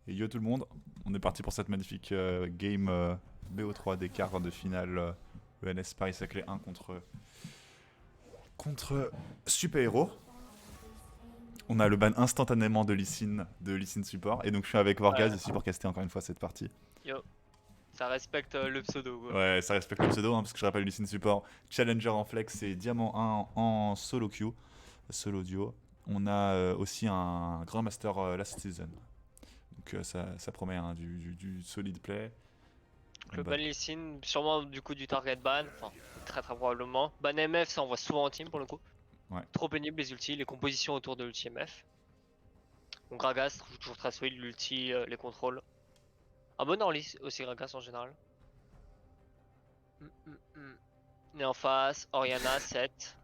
Et yo tout le monde, on est parti pour cette magnifique game BO3 des quarts de finale ENS Paris-Saclay 1 contre Super Hero. On a le ban instantanément de Lee Sin support. Et donc je suis avec Vorgaz Ouais, ici pour caster encore une fois cette partie. yo, ça respecte le pseudo quoi. Ouais, ça respecte le pseudo, hein, parce que je rappelle Lee Sin support, Challenger en flex et Diamant 1 en solo queue, solo duo. On a aussi un Grand Master last season. Donc ça promet hein, du solid play. On Le bat. ban Lee Sin, sûrement du coup du target ban, enfin très probablement. Ban MF, ça on voit souvent en team pour le coup. Ouais. Trop pénible les ultis, les compositions autour de l'ulti MF. Donc Gragas, toujours très solide, l'ulti, les contrôles. Un bon early aussi Gragas en général. Et en face, Oriana 7.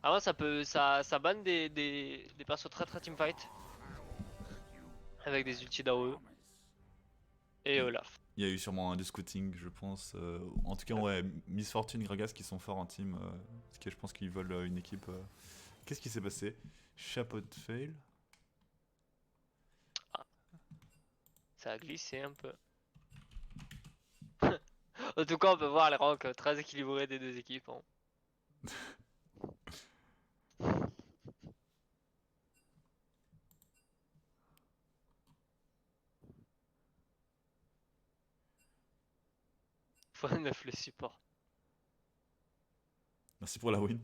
Ah moi ça banne des persos très teamfight. Avec des ultis d'AOE. Et Olaf. Il y a eu sûrement du scouting, je pense. En tout cas, ouais, Miss Fortune, Gragas qui sont forts en team. Parce que je pense qu'ils veulent une équipe. Qu'est-ce qui s'est passé? Chapeau de fail. Ah, ça a glissé un peu. En tout cas, on peut voir les ranks très équilibrés des deux équipes, hein. x9 le support. Merci pour la win.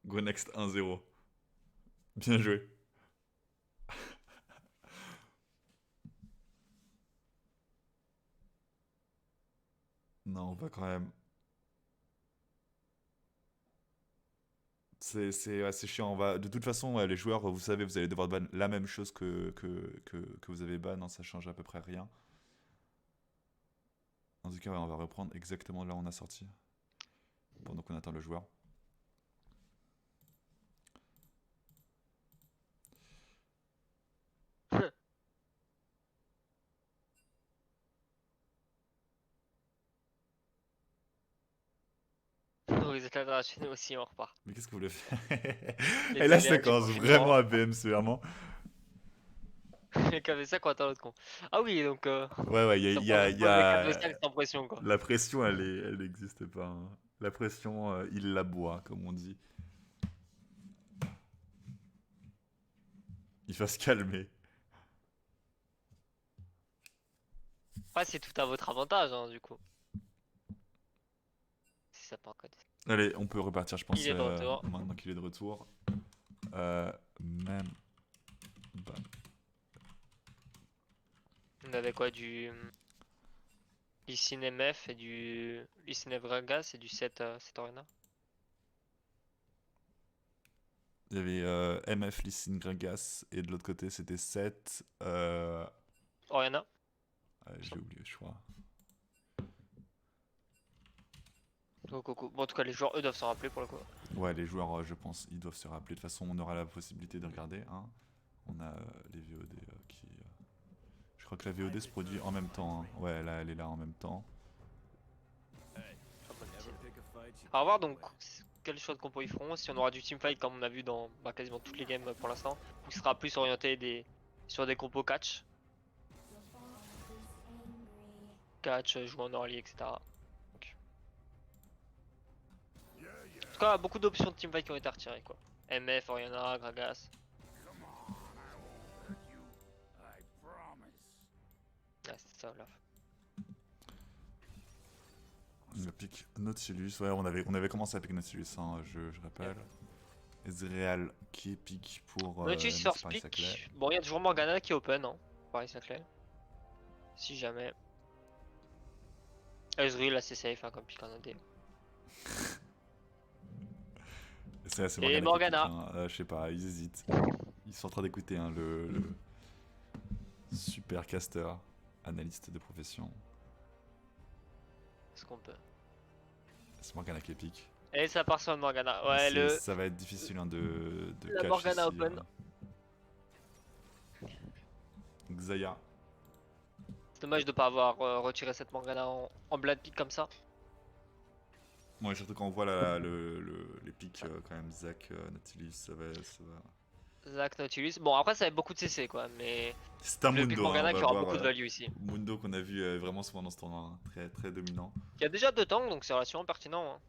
Go next 1-0. Bien joué. Non, on va quand même. C'est chiant. De toute façon, ouais, les joueurs, vous savez, vous allez devoir ban la même chose que vous avez ban. Hein, ça change à peu près rien. En tout cas, ouais, on va reprendre exactement là où on a sorti. Pendant qu'on attend le joueur. Les éclats enchaînés aussi, on repart. Mais qu'est-ce que vous voulez faire? Les Et là, ça TVH du commence vraiment confinement. à BM sévèrement. Les KV5 quand attend l'autre con. Ah oui, donc Ouais, ouais, ça il y pose des a... 4v5 sans pression quoi. La pression, elle n'existe pas. Hein. La pression, il la boit, comme on dit. Il va se calmer. Après, c'est tout à votre avantage, hein, du coup. Si ça part code. Allez, on peut repartir, je Il pense, est de retour. maintenant qu'il est de retour. Même... Bah, On avait quoi du Licine MF et du Licine Vragas et du 7 Arena. il y avait MF, Lysine, Gragas, et de l'autre côté, c'était 7. Oriana. J'ai oublié, je crois. Donc, bon, en tout cas, les joueurs eux doivent s'en rappeler pour le coup. Ouais, les joueurs, je pense, ils doivent se rappeler. De toute façon, on aura la possibilité de regarder. Hein. On a les VOD qui... Je crois que la VOD se produit en même temps. Hein. Ouais, là, elle est là en même temps. À voir donc quel choix de compo ils feront. Si on aura du teamfight comme on a vu dans quasiment toutes les games pour l'instant, ou ce sera plus orienté sur des compos catch. Catch, jouer en early, etc. Donc, en tout cas, beaucoup d'options de teamfight qui ont été retirées quoi. MF, Oriana, Gragas. Ouais, c'était ça, Olaf. Le pick Nautilus, ouais, on avait commencé avec Nautilus, hein, je rappelle. Ezreal qui est pick pour Nautilus Miss first Paris-Saclay. pick. Bon, il y a toujours Morgana qui est open, hein. Paris-Saclay. Si jamais. Ezreal assez safe hein, comme pick en AD. C'est Et Morgana qui est pick, Morgana. hein. Je sais pas, ils hésitent. Ils sont en train d'écouter hein, le super caster, analyste de profession. Est-ce qu'on peut? C'est Morgana qui est pick. Et ça part sur une Morgana. Mais Ouais, ça va être difficile hein, de la catch Morgana ici. open. Xayah. C'est dommage de pas avoir retiré cette Morgana en blood pick comme ça. Ouais, surtout quand on voit les pics, quand même, Zach, Nautilus, ça va. Zach Nautilus. Bon, après, ça va être beaucoup de CC, quoi. Mais C'est un le pick Mundo, hein, on Morgana va qui aura voir beaucoup de value ici. Mundo qu'on a vu vraiment souvent dans ce tournoi, hein, très, très dominant. Il y a déjà 2 tanks, donc c'est relativement pertinent, hein.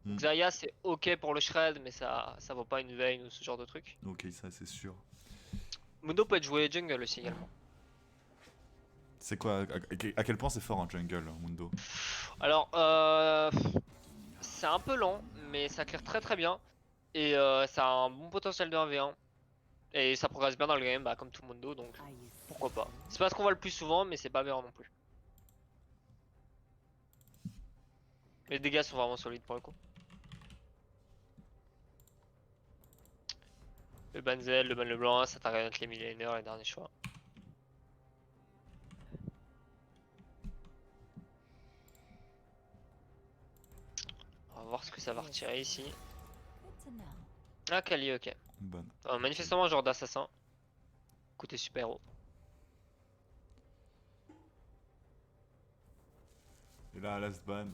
Hmm. Xayah, c'est ok pour le shred, mais ça vaut pas une veine ou ce genre de truc. Ok, ça c'est sûr. Mundo peut être joué jungle aussi également. C'est quoi, à quel point c'est fort en jungle, Mundo? Alors, c'est un peu lent, mais ça clear très très bien. Et ça a un bon potentiel de 1v1. Et ça progresse bien dans le game, bah, comme tout Mundo, donc pourquoi pas. C'est pas ce qu'on voit le plus souvent, mais c'est pas aberrant non plus. Les dégâts sont vraiment solides pour le coup. Le Banzel, le Ban Leblanc, ça t'arrête les millénaires, les derniers choix. On va voir ce que ça va retirer ici. Ah, Kali, ok. Bonne. Manifestement, genre d'assassin. Côté super-héros. Et là, last ban,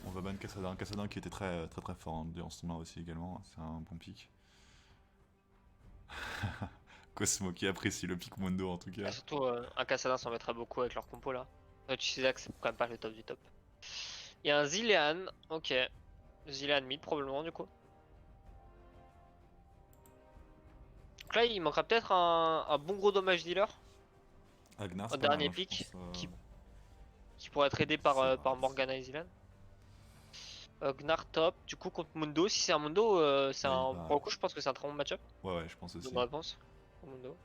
on va ban Cassadin. Cassadin qui était très très très fort durant ce tournoi aussi également, c'est un bon pick. Cosmo qui apprécie le pick Mundo en tout Et cas. surtout, un Kassadin s'en mettra beaucoup avec leur compo là. Tu sais que c'est quand même pas le top du top. Il y a un Zilean, ok. Zilean mid probablement du coup. Donc là, il manquera peut-être un bon gros dommage dealer. Agnar, Un c'est pas mal, dernier hein, je pick pense. qui pourrait être aidé C'est par vrai. Morgana et Zilean. Gnar top, du coup contre Mundo. Si c'est un Mundo, Là, il pour va. le coup, je pense que c'est un très bon match-up. Ouais, ouais, je pense Bonne aussi. réponse pour Mundo.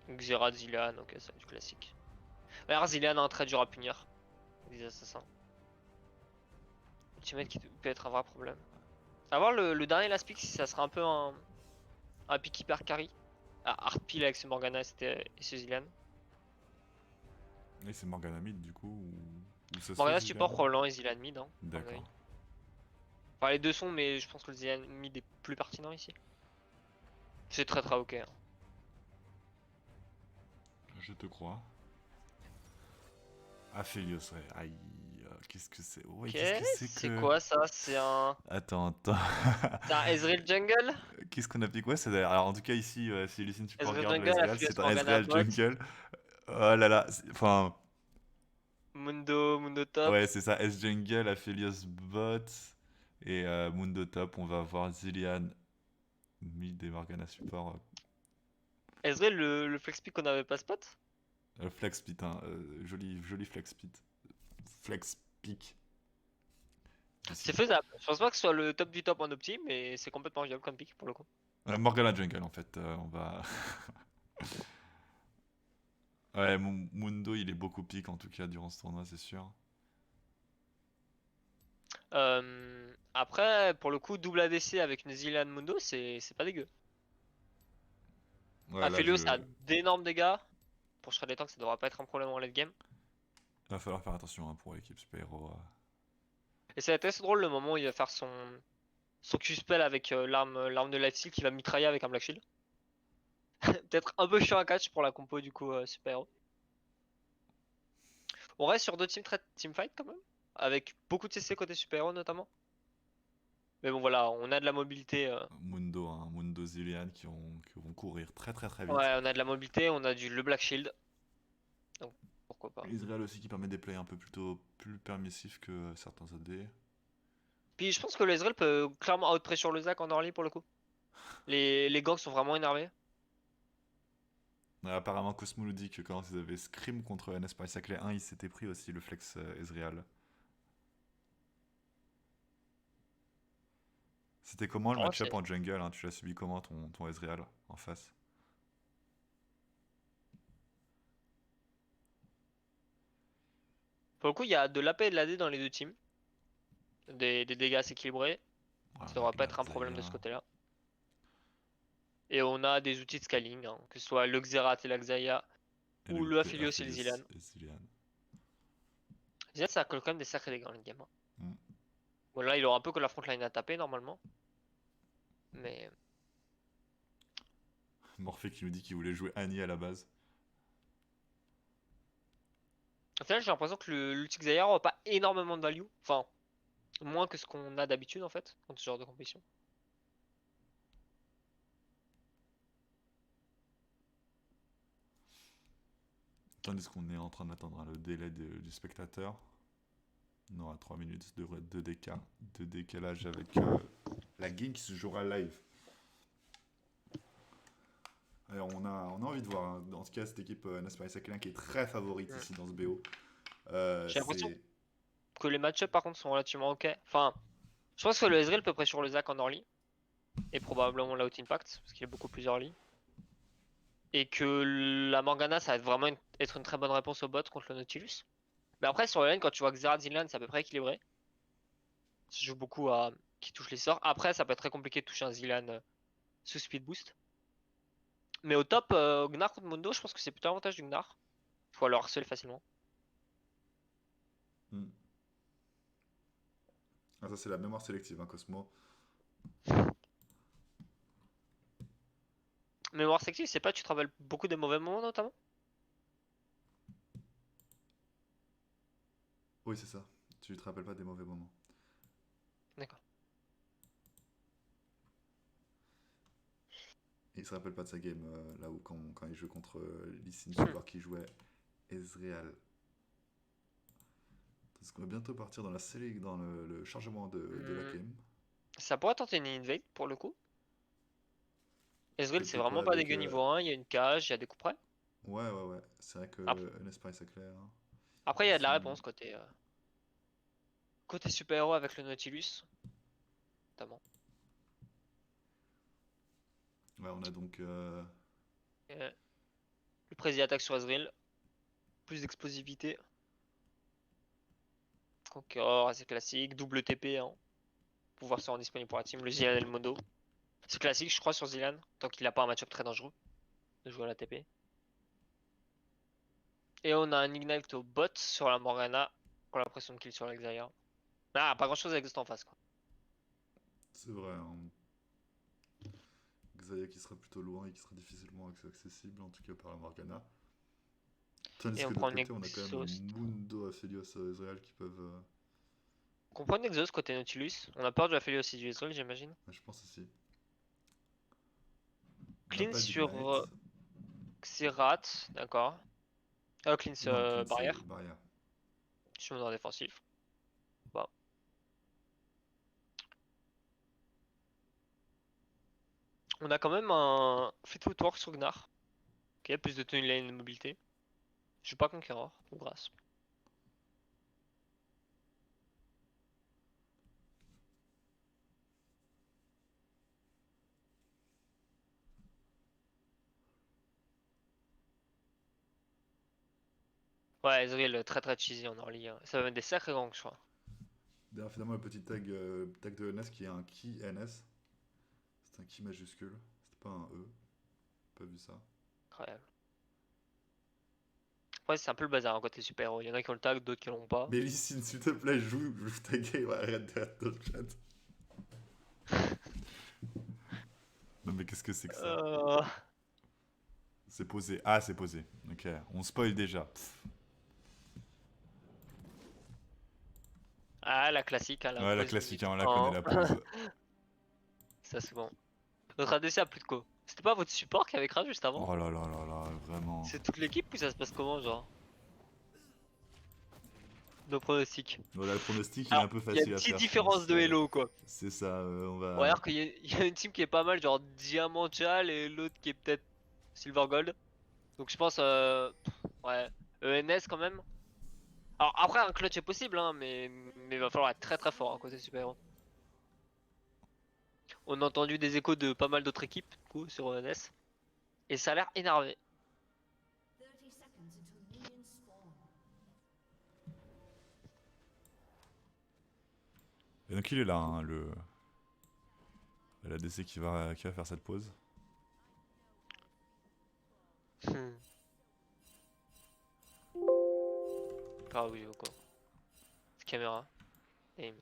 Xerath, Zilean, ok, c'est du classique. D'ailleurs, Zilean a un trait dur à punir. Des assassins. Ultimate qui peut être un vrai problème. À voir le dernier last pick si ça sera un peu un pick hyper carry. Ah, hard peel avec ce Morgana et ce Zilean. Et c'est Morgana mid du coup, ou ça se fait Morgana Zilean? support probablement et Zilean mid, hein, à mon avis. D'accord. Enfin, les deux sont, mais je pense que le Zilean mid est plus pertinent ici. C'est très très ok, hein. Je te crois. Aphelios, ouais. Aïe, qu'est-ce que c'est? Ouais, Ok, qu'est-ce que c'est c'est que. quoi ça? C'est un. Attends. C'est un Ezreal Jungle? Qu'est-ce qu'on a piqué? Ouais, c'est alors en tout cas ici, si Lucine tu peux Ezreal regarder le Jungle, Ezreal, Aphelios c'est un Morgana Ezreal bot. Jungle. Oh là là, enfin, Mundo top. ouais, c'est ça, S Jungle, Aphelios bot et Mundo top. On va avoir Zilean mid et Morgana support. Ezreal, le flex pick qu'on avait pas spot? Flex pit, hein, joli flex pit. Flex pick. C'est faisable. Je pense pas que ce soit le top du top en opti, mais c'est complètement viable comme pick pour le coup. Morgana Jungle en fait, on va. Ouais, Mundo il est beaucoup pick en tout cas durant ce tournoi, c'est sûr. Après, pour le coup, double ADC avec une Zilean Mundo, c'est pas dégueu. Ouais, là Aphelios je. a d'énormes dégâts. Pour shred les tanks, ça devrait pas être un problème en late game. Va falloir faire attention hein, pour l'équipe super héros. Et ça va être assez drôle le moment où il va faire son Q-spell avec l'arme de Lifesteal qui va mitrailler avec un Black Shield. Peut-être un peu chiant à catch pour la compo du coup super héros. On reste sur deux teamfight quand même. Avec beaucoup de CC côté super héros notamment. Mais bon voilà, on a de la mobilité. Mundo, hein, Mundo Zilean qui vont courir très très très vite. Ouais, on a de la mobilité, on a le Black Shield. Donc pourquoi pas. Israël aussi qui permet des plays un peu plutôt plus permissifs que certains AD. Puis je pense que l'Ezreal peut clairement outpressure le Zac en early pour le coup. Les gangs sont vraiment énervés. Apparemment Cosmo nous dit que quand ils avaient Scream contre NS Paris Saclay 1, il s'était pris aussi le flex Ezreal. C'était comment le Oh, match-up en jungle hein? Tu l'as subi comment ton Ezreal en face? pour le coup, il y a de l'AP et de l'AD dans les deux teams. Des dégâts assez équilibrés. Ouais, Ça on a devrait pas Agnar, être un problème de ce Xayah. côté-là. Et on a des outils de scaling, hein, que ce soit le Xerath et la Xayah, Et ou le le Aphelios et le Aphelios Zilean. et Zilean. Zilean, ça colle quand même des sacrés dégâts dans le game, hein. Hmm. Bon, là, il aura un peu que la frontline à taper normalement. Mais Morphée qui nous dit qu'il voulait jouer Annie à la base. Au final, j'ai l'impression que l'ulti Xayah aura pas énormément de value. Enfin, moins que ce qu'on a d'habitude en fait, dans ce genre de compétition. Tandis qu'on est en train d'attendre le délai du spectateur. On aura 3 minutes de décalage avec la game qui se jouera live. Alors on a envie de voir, hein. En tout cas cette équipe Nasparis Sakhalin qui est très favorite Mm. ici dans ce BO. J'ai l'impression C'est... que les match-up par contre sont relativement ok. Enfin, je pense que le Ezreal peut pressure le Zac en early. Et probablement l'out impact, parce qu'il est beaucoup plus early. Et que la Morgana, ça va vraiment être une très bonne réponse au bot contre le Nautilus. Mais après, sur la lane, quand tu vois que Xerath Zinlan, c'est à peu près équilibré. Ça joue beaucoup à qui touche les sorts. Après, ça peut être très compliqué de toucher un Zilan sous speed boost. Mais au top, Gnar contre Mundo, je pense que c'est plutôt l'avantage du Gnar. Faut le harceler facilement. Hmm. Ah, ça c'est la mémoire sélective, hein, Cosmo. Mémoire sexy, c'est pas, tu te rappelles beaucoup des mauvais moments notamment? Oui c'est ça, tu te rappelles pas des mauvais moments. D'accord. Et il se rappelle pas de sa game là où quand il joue contre Lee Sin Hmm. Support qui jouait Ezreal. Parce qu'on va bientôt partir dans dans le chargement de la Hmm. game. Ça pourrait tenter une invade pour le coup. Ezreal, c'est Peut-être pas vraiment pas avec... dégueu niveau 1, il y a une cage, il y a des coups près. Ouais, ouais, ouais. C'est vrai que Après, Nesparis c'est clair. après, il y Ils a de la sont... réponse côté super-héros avec le Nautilus, notamment. Ouais, on a donc... Euh, le président attaque sur Ezreal, plus d'explosivité. Conqueror, assez classique, double TP, hein. Pouvoir se rendre disponible pour la team, le Zilan et le Mondo. C'est classique, je crois, sur Zilan, tant qu'il a pas un match-up très dangereux de jouer à la TP. Et on a un Ignite au bot sur la Morgana, pour la pression de kill sur l'Exaya. Ah, pas grand chose avec Ghost en face, quoi. C'est vrai, hein. Xayah qui sera plutôt loin et qui sera difficilement accessible, en tout cas par la Morgana. Tandis Et que on de prend l'autre une côté, on a quand même Exhaust. Mundo, Aphelios, Ezreal qui peuvent... On prend une Exhaust côté Nautilus. On a peur de la failure aussi du Ezreal, j'imagine. je pense aussi. On n'a Clean pas sur d'Ignite. Xerath, d'accord. Clean Non, Clean c'est barrière. barrière. Je suis en défensif. Bah. On a quand même un Fit Footwork sur Gnar. Ok, plus de tenue lane et de mobilité. Je suis pas Conqueror, ou grâce. Ouais, Ezreal très très cheesy en early, hein. Ça va mettre des sacrés gangs, je crois. D'ailleurs, finalement, le petit tag de NS qui est un key NS. C'est un key majuscule. C'était pas un E. Pas vu ça. Incroyable. Ouais, c'est un peu le bazar hein, côté super-héros. Il y en a qui ont le tag, d'autres qui l'ont pas. Mais Lysine, s'il te plaît, joue ta game. Arrête d'être dans le chat. Non, mais qu'est-ce que c'est que ça? Euh... C'est posé. Ah, c'est posé. Ok, on spoil déjà. Pff. Ah, la classique, hein, la Ouais, la pause classique, minute hein, on la connaît 1. la pause. Ça, c'est bon. Notre ADC a plus de co. C'était pas votre support qui avait crash juste avant? Oh là là là là, vraiment. C'est toute l'équipe ou ça se passe comment, genre? Nos pronostics. Voilà, le pronostic, il est un Alors, peu il y a une facile à petite faire, je différence pense. de Hello, quoi. C'est ça, on Ouais, va. alors il y a une team qui est pas mal, genre Diamantial, et l'autre qui est peut-être Silver Gold. Donc je pense, ouais, ENS quand même. Alors après, un clutch est possible, hein, mais il va falloir être très très fort à côté super-héros. On a entendu des échos de pas mal d'autres équipes, du coup, sur ENS. Et ça a l'air énervé. Et donc, il est là, hein, l'ADC qui va faire cette pause. Hmm. Ah oui, quoi. Caméra. Aim.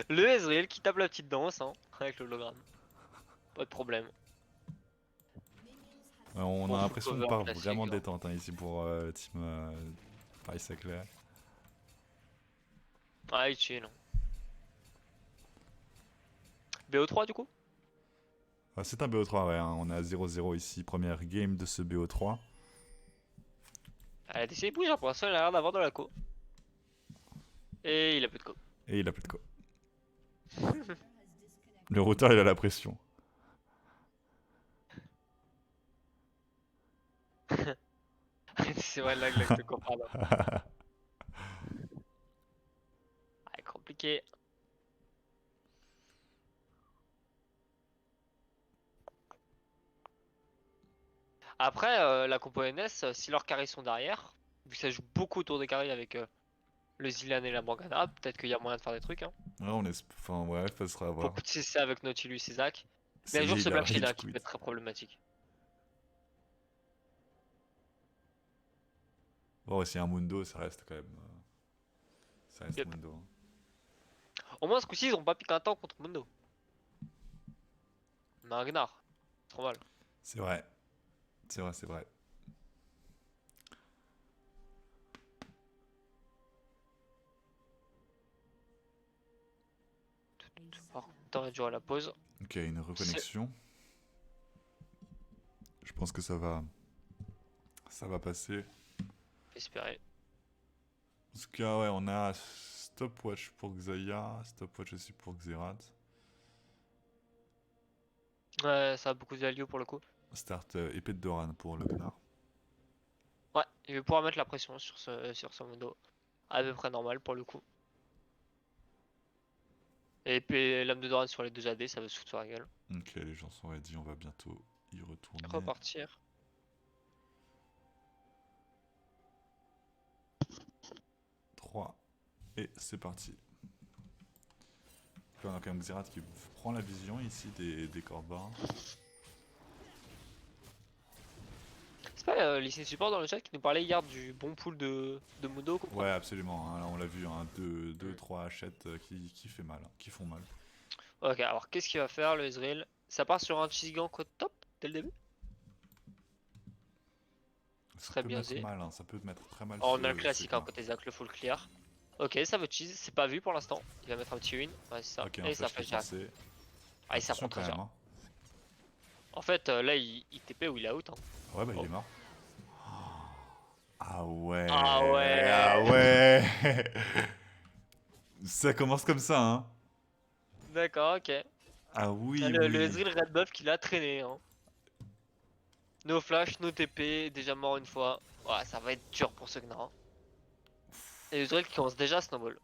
Le Ezreal qui tape la petite danse, hein, avec l'hologramme. Pas de problème. On Bon, a full l'impression de cover part classique, vraiment hein. détente hein, ici pour Team Paris-Saclay. Ah, il chill. BO3 du coup? C'est un BO3, ouais. Hein. On est à 0-0 ici, première game de ce BO3. Elle a décidé de bouger, hein, pour l'instant il a l'air d'avoir de la co. Et il a plus de co. Et il a plus de co. Le routeur, il a la pression. C'est vrai, là, que je te comprends. Ah, compliqué. Après, la compo NS, si leurs carries sont derrière, vu que ça joue beaucoup autour des carries avec le Zilean et la Morgana, peut-être qu'il y a moyen de faire des trucs. Hein. Ouais, enfin, ouais, ça sera à voir. Beaucoup de CC avec Nautilus et Zac. Mais Ça un y jour est, ce il a Black Shield rage hein, qui quit. peut être très problématique. Bon, c'est un Mundo, ça reste quand même. Ça reste Yep. Mundo. Hein. Au moins ce coup-ci, ils ont pas piqué un temps contre Mundo. Mais un Gnar, trop mal. C'est vrai. C'est vrai, c'est vrai. Alors, t'aurais dû à la pause. Ok, une reconnexion. Je pense que ça va passer. Espérer. En tout cas, ouais, on a stopwatch pour Xayah, stopwatch aussi pour Xerath. Ouais, ça a beaucoup de value pour le coup. Start épée de Doran pour le Gnar. Ouais, il va pouvoir mettre la pression sur ce Mundo. À peu près normal pour le coup. Et puis l'âme de Doran sur les deux AD, ça va se foutre sur la gueule. Ok, les gens sont ready, on va bientôt y retourner. Repartir. 3 et c'est parti. Là, on a quand même Xerath qui prend la vision ici des Corbains. C'est pas Licine Support dans le chat qui nous parlait hier du bon pool de Mundo qu'on prend. Ouais, absolument. Hein, là, on l'a vu, 2-3 hachettes qui fait mal, qui font mal. Ok, alors qu'est-ce qu'il va faire le Ezreal? Ça part sur un Chisgan code top dès le début? Ça Très peut bien mettre dit. mal, hein, ça peut mettre très mal. Oh, on a le classique hein, côté Zac, le full clear. Ok, ça veut cheese, c'est pas vu pour l'instant. Il va mettre un petit win, ouais, c'est ça. Ok, un Et ça flash qui est flash direct. forcé. Ah, et ça prend Attention très quand cher. même. Hein. En fait, là, il TP ou il est out. Hein. Ouais, bah il Oh. est mort. Ah ouais. Ah Ah ouais. ouais. Ça commence comme ça, hein. D'accord, ok. Ah oui, Le oui. Ezreal Red Buff qu'il a traîné. Hein. No flash, no TP, déjà mort une fois. Ouais, ça va être dur pour ce Gnar. Hein. Et Ezreal qui commence déjà à snowball.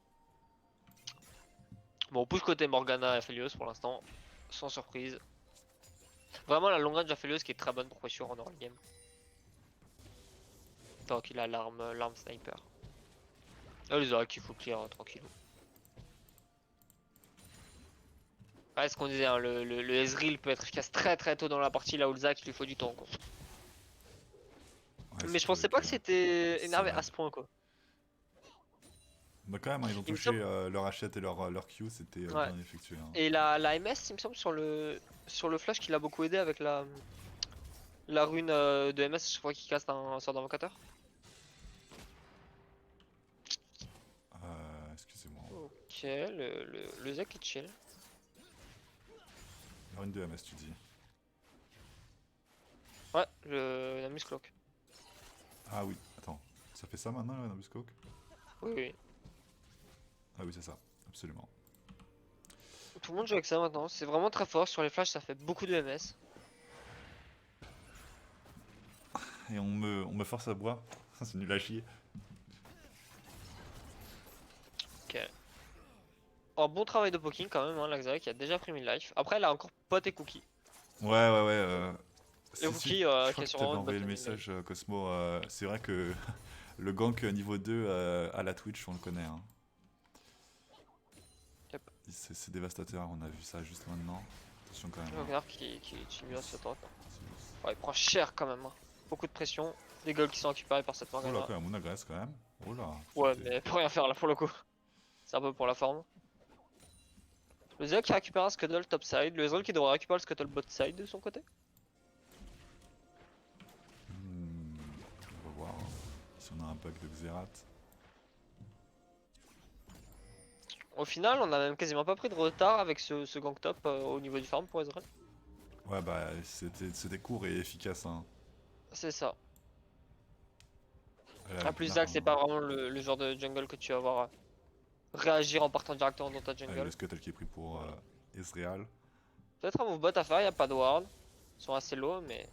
Bon, on push côté Morgana et Aphelios pour l'instant, sans surprise. Vraiment la long range d'Aphelios qui est très bonne pour pressure en early game. Tant qu'il a l'arme sniper. Là les Zorak il faut clear tranquille. Ouais, ce qu'on disait, hein, le Ezreal peut être efficace très très tôt dans la partie là où le Zac il lui faut du temps quoi. Ouais, Mais je pensais pas que c'était énervé à ce point quoi. Bah quand même, hein, ils ont Il me touché semble... leur hachette et leur Q, c'était Ouais. bien effectué. Hein. Et la MS il me semble sur le flash qui l'a beaucoup aidé avec la rune de MS chaque fois qu'il casse un sort d'invocateur. Excusez-moi. Ok, le Zac il chill. La rune de MS, tu dis. Ouais, la musclock. Ah oui, attends. Ça fait ça maintenant, la Nabuscoke? Oui, oui. Ah oui, c'est ça, absolument. Tout le monde joue avec ça maintenant, c'est vraiment très fort. Sur les flashs, ça fait beaucoup de MS. Et on me force à boire. C'est nul à chier. Ok. Oh, bon travail de poking quand même, hein, Laxaria qui a déjà pris 1000 life. Après, elle a encore pot et cookie. Ouais, ouais, ouais. Et Si, cookie, je crois qui est que tu sur t'avais vraiment une envoyé le bonne message, Cosmo. C'est vrai que le gank niveau 2 à la Twitch, on le connaît. Hein. Yep. C'est dévastateur, on a vu ça juste maintenant. Attention quand même. Le Hein. Gnar qui tue bien cette droite. Ouais, il prend cher quand même. Hein. Beaucoup de pression. Des goals qui sont récupérés par cette Oh là, Morgana. quand même, on agresse quand même. Oh là. Ouais, mais pour rien faire là pour le coup. C'est un peu pour la forme. Le Zéa qui récupère un Scuttle topside. Le Ezreal qui devrait récupérer le Scuttle bot side de son côté. Si on a un pack de Xerath. Au final, on a même quasiment pas pris de retard avec ce gank top au niveau du farm pour Ezreal. Ouais, bah c'était court et efficace. Hein. C'est ça. Là, En avec plus, Gnar, Zac, c'est pas vraiment le genre de jungle que tu vas voir réagir en partant directement dans ta avec jungle. le scuttle qui est pris pour Ezreal. Peut-être un move bot à faire, y a pas de ward. Ils sont assez low, mais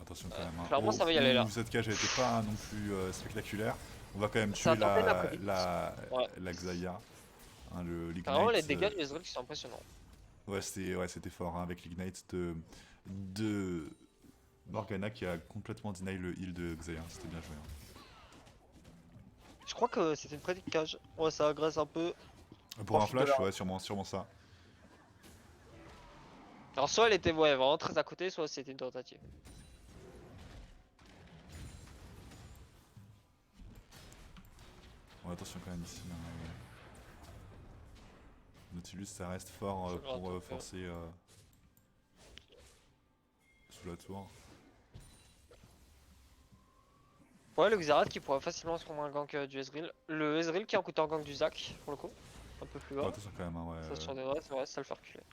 Attention quand même. Hein. clairement, ça va y aller là. Cette cage a été pas non plus spectaculaire. On va quand même Ça a tuer tenté d'après vite. Ouais. la Xayah. Hein, Vraiment, les l'Ignite. dégâts du Ezreal qui sont impressionnants. Ouais, c'était fort hein, avec l'Ignite de Morgana qui a complètement deny le heal de Xayah. C'était bien joué. Hein. Je crois que c'était une prédict cage. Ouais, ça agresse un peu. Pour un Profite de flash, la- ouais, sûrement ça. Alors, soit elle était ouais, vraiment très à côté, soit c'était une tentative. Ouais, attention quand même ici. Là, ouais. Nautilus, ça reste fort pour forcer sous la tour. Ouais, le Xerath qui pourrait facilement se prendre un gank du Ezreal. Le Ezreal qui a un counter gank du Zac, pour le coup. Un peu plus bas. Ouais, attention quand même, hein, ouais. Ça sur des vrais, ouais, ça le fait reculer.